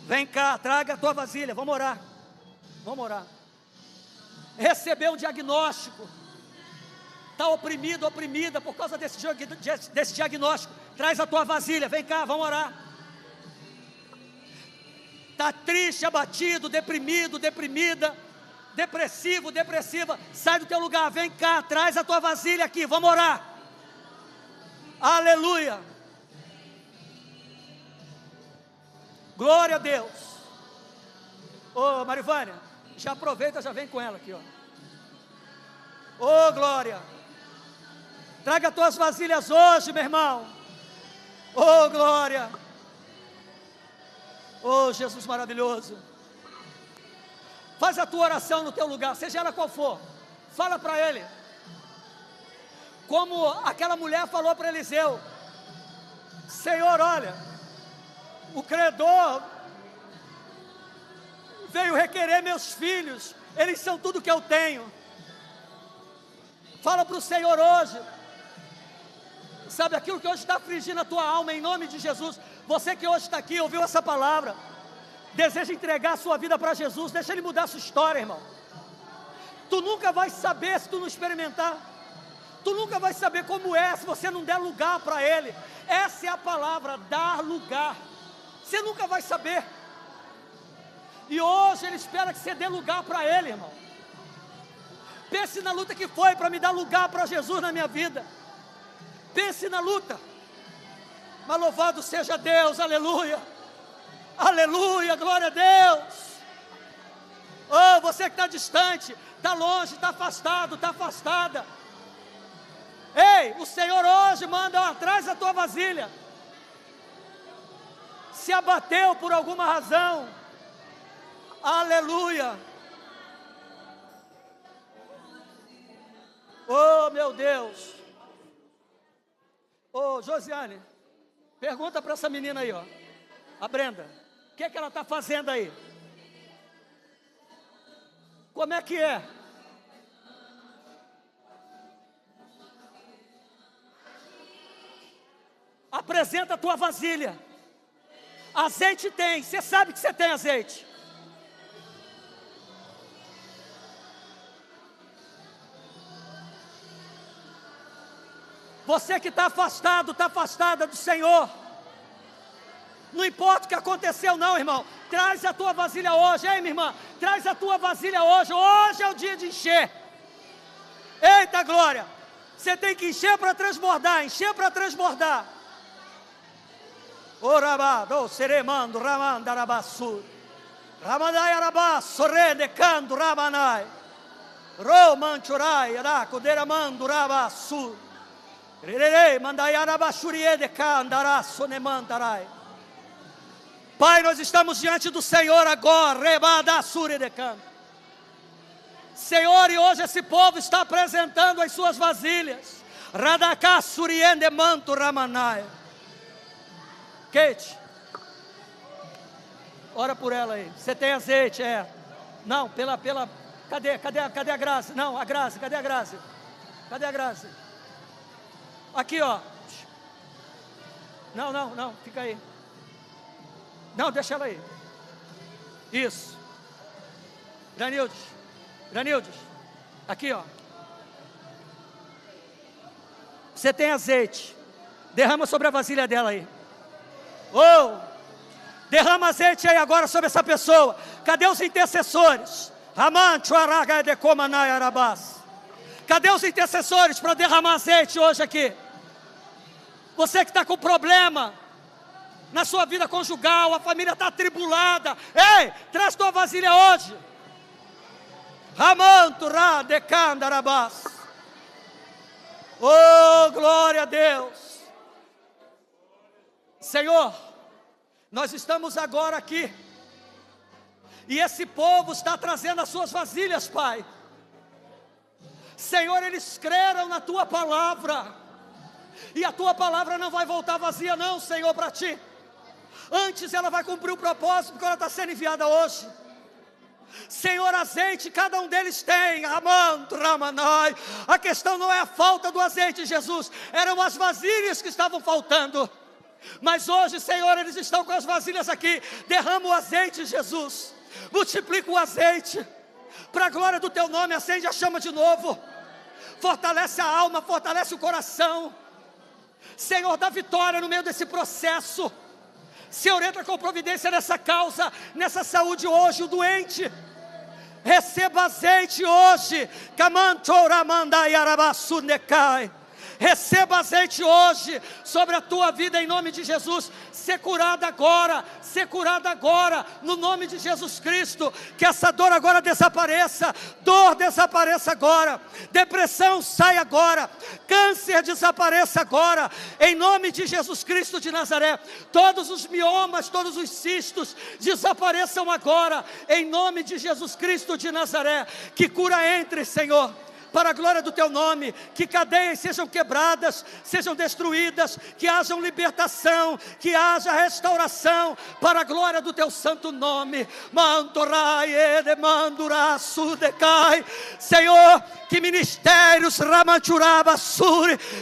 vem cá, traga a tua vasilha, vamos orar. Vamos orar. Recebeu um diagnóstico, está oprimido, oprimida por causa desse diagnóstico, traz a tua vasilha, vem cá, vamos orar. Está triste, abatido, deprimido, deprimida, depressivo, depressiva, sai do teu lugar, vem cá, traz a tua vasilha aqui, vamos orar. Aleluia. Glória a Deus. Ô Marivânia, já aproveita, já vem com ela aqui, ó. Ô glória. Traga as tuas vasilhas hoje, meu irmão. Ô glória. Ô Jesus maravilhoso. Faz a tua oração no teu lugar, seja ela qual for. Fala para ele. Como aquela mulher falou para Eliseu: Senhor, olha, o credor veio requerer meus filhos, eles são tudo que eu tenho. Fala para o Senhor hoje, sabe, aquilo que hoje está afligindo a tua alma, em nome de Jesus. Você que hoje está aqui, ouviu essa palavra, deseja entregar a sua vida para Jesus, deixa Ele mudar a sua história, irmão. Tu nunca vai saber se tu não experimentar. Tu nunca vai saber como é se você não der lugar para Ele. Essa é a palavra, dar lugar. Você nunca vai saber. E hoje Ele espera que você dê lugar para Ele, irmão. Pense na luta que foi para me dar lugar para Jesus na minha vida. Pense na luta. Mas louvado seja Deus, aleluia. Aleluia, glória a Deus. Oh, você que está distante, está longe, está afastado, está afastada. Ei, o Senhor hoje manda atrás da tua vasilha. Se abateu por alguma razão, aleluia. Oh meu Deus. Oh Josiane, pergunta para essa menina aí, ó, a Brenda, o que é que ela está fazendo aí? Como é que é? Apresenta a tua vasilha. Azeite tem, você sabe que você tem azeite. Você que está afastado, está afastada do Senhor, não importa o que aconteceu não, irmão, traz a tua vasilha hoje, ei minha irmã, traz a tua vasilha hoje, hoje é o dia de encher. Eita glória, você tem que encher para transbordar, encher para transbordar. Orabado, seremando, ramandarabassu, ramadai arabasso, redecando, ramanai, romanchurai, aracoderamando, rabassu, mandai arabassurie de candaraço, ne mandarai. Pai, nós estamos diante do Senhor agora, rebadassure de canto. Senhor, e hoje esse povo está apresentando as suas vasilhas. Radakassurien de manto ramanai. Kate, ora por ela aí. Você tem azeite, Não, cadê a Grazi? Não, a Grazi, cadê a Grazi? Cadê a Grazi? Aqui, ó. Não, fica aí. Não, deixa ela aí. Isso. Granildes, aqui, ó. Você tem azeite. Derrama sobre a vasilha dela aí. Oh! Derrama azeite aí agora sobre essa pessoa. Cadê os intercessores? Cadê os intercessores para derramar azeite hoje aqui? Você que está com problema na sua vida conjugal, a família está atribulada. Ei, traz tua vasilha hoje. Oh, glória a Deus. Senhor, nós estamos agora aqui, e esse povo está trazendo as suas vasilhas, Pai. Senhor, eles creram na Tua palavra, e a Tua palavra não vai voltar vazia não, Senhor, para Ti. Antes ela vai cumprir o propósito, porque ela está sendo enviada hoje. Senhor, azeite cada um deles tem. A questão não é a falta do azeite, Jesus. Eram as vasilhas que estavam faltando. Mas hoje, Senhor, eles estão com as vasilhas aqui. Derrama o azeite, Jesus. Multiplica o azeite. Para a glória do Teu nome, acende a chama de novo. Fortalece a alma, fortalece o coração. Senhor, dá vitória no meio desse processo. Senhor, entra com providência nessa causa, nessa saúde hoje, o doente. Receba azeite hoje. Receba azeite hoje sobre a tua vida em nome de Jesus. Ser curada agora, no nome de Jesus Cristo. Que essa dor agora desapareça. Dor desapareça agora. Depressão sai agora. Câncer desapareça agora, em nome de Jesus Cristo de Nazaré. Todos os miomas, todos os cistos desapareçam agora, em nome de Jesus Cristo de Nazaré. Que cura entre, Senhor, para a glória do Teu nome. Que cadeias sejam quebradas, sejam destruídas, que haja libertação, que haja restauração, para a glória do Teu santo nome. Senhor, que ministérios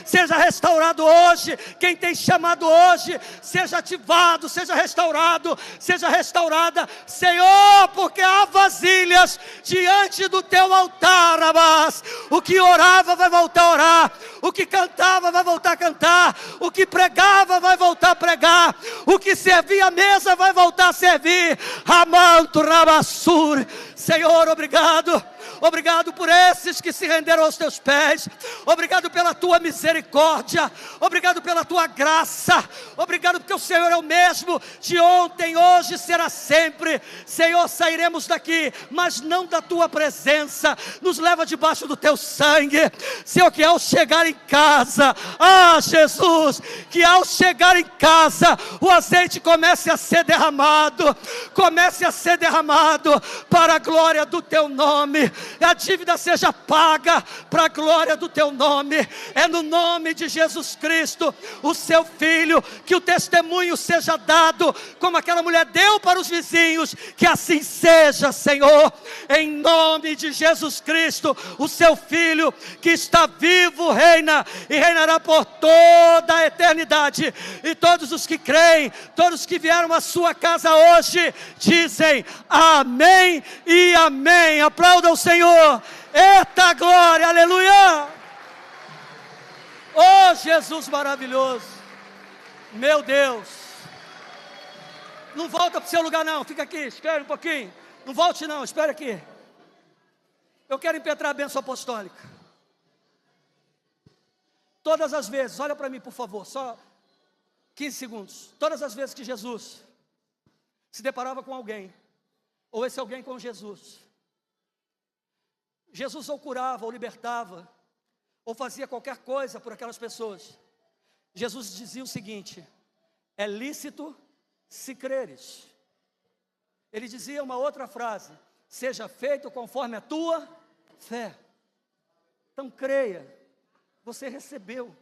seja restaurado hoje. Quem tem chamado hoje, seja ativado, seja restaurado, seja restaurada, Senhor, porque há vasilhas diante do Teu altar, Abás. O que orava vai voltar a orar, o que cantava vai voltar a cantar, o que pregava vai voltar a pregar, o que servia a mesa vai voltar a servir. Senhor, obrigado por esses que se renderam aos Teus pés. Obrigado pela Tua misericórdia. Obrigado pela Tua graça. Obrigado porque o Senhor é o mesmo de ontem, hoje, será sempre. Senhor, sairemos daqui, mas não da Tua presença. Nos leva debaixo do Teu sangue. Senhor, que ao chegar em casa, Jesus, que ao chegar em casa, o azeite comece a ser derramado. Comece a ser derramado para a glória do Teu nome. A dívida seja paga para a glória do Teu nome. É no nome de Jesus Cristo, o Seu Filho, que o testemunho seja dado, como aquela mulher deu para os vizinhos. Que assim seja, Senhor, em nome de Jesus Cristo, o Seu Filho, que está vivo, reina e reinará por toda a eternidade. E todos os que creem, todos que vieram à sua casa hoje, dizem amém e amém. Aplauda o Senhor. Eita glória, aleluia. Oh Jesus maravilhoso, meu Deus. Não volta para o seu lugar não, fica aqui, espere um pouquinho. Não volte não, espere aqui. Eu quero impetrar a bênção apostólica. Todas as vezes, olha para mim por favor, só 15 segundos. Todas as vezes que Jesus se deparava com alguém, ou esse alguém com Jesus, Jesus ou curava, ou libertava, ou fazia qualquer coisa por aquelas pessoas. Jesus dizia o seguinte: é lícito se creres. Ele dizia uma outra frase: seja feito conforme a tua fé. Então creia, você recebeu.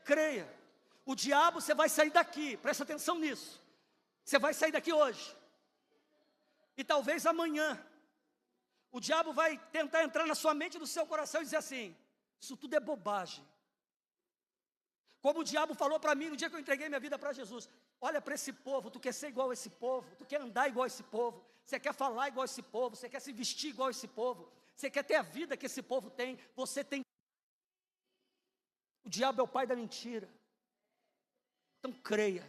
Creia. O diabo, você vai sair daqui, presta atenção nisso. Você vai sair daqui hoje. E talvez amanhã, o diabo vai tentar entrar na sua mente e no seu coração e dizer assim: isso tudo é bobagem. Como o diabo falou para mim no dia que eu entreguei minha vida para Jesus: olha para esse povo, tu quer ser igual a esse povo, tu quer andar igual a esse povo, você quer falar igual a esse povo, você quer se vestir igual a esse povo, você quer ter a vida que esse povo tem, você tem. O diabo é o pai da mentira. Então creia,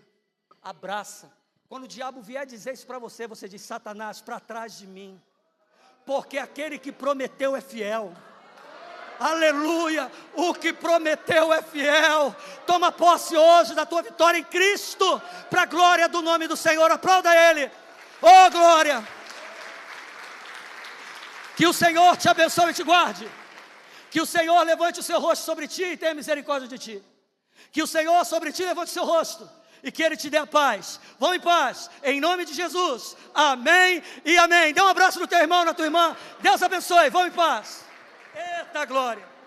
abraça. Quando o diabo vier dizer isso para você, você diz: Satanás, para trás de mim, porque aquele que prometeu é fiel. Aleluia, o que prometeu é fiel. Toma posse hoje da tua vitória em Cristo, para a glória do nome do Senhor. Aplauda Ele, oh glória. Que o Senhor te abençoe e te guarde. Que o Senhor levante o seu rosto sobre ti e tenha misericórdia de ti. Que o Senhor sobre ti levante o seu rosto e que Ele te dê a paz. Vão em paz, em nome de Jesus. Amém e amém. Dê um abraço no teu irmão, na tua irmã. Deus abençoe, vão em paz. Eita glória.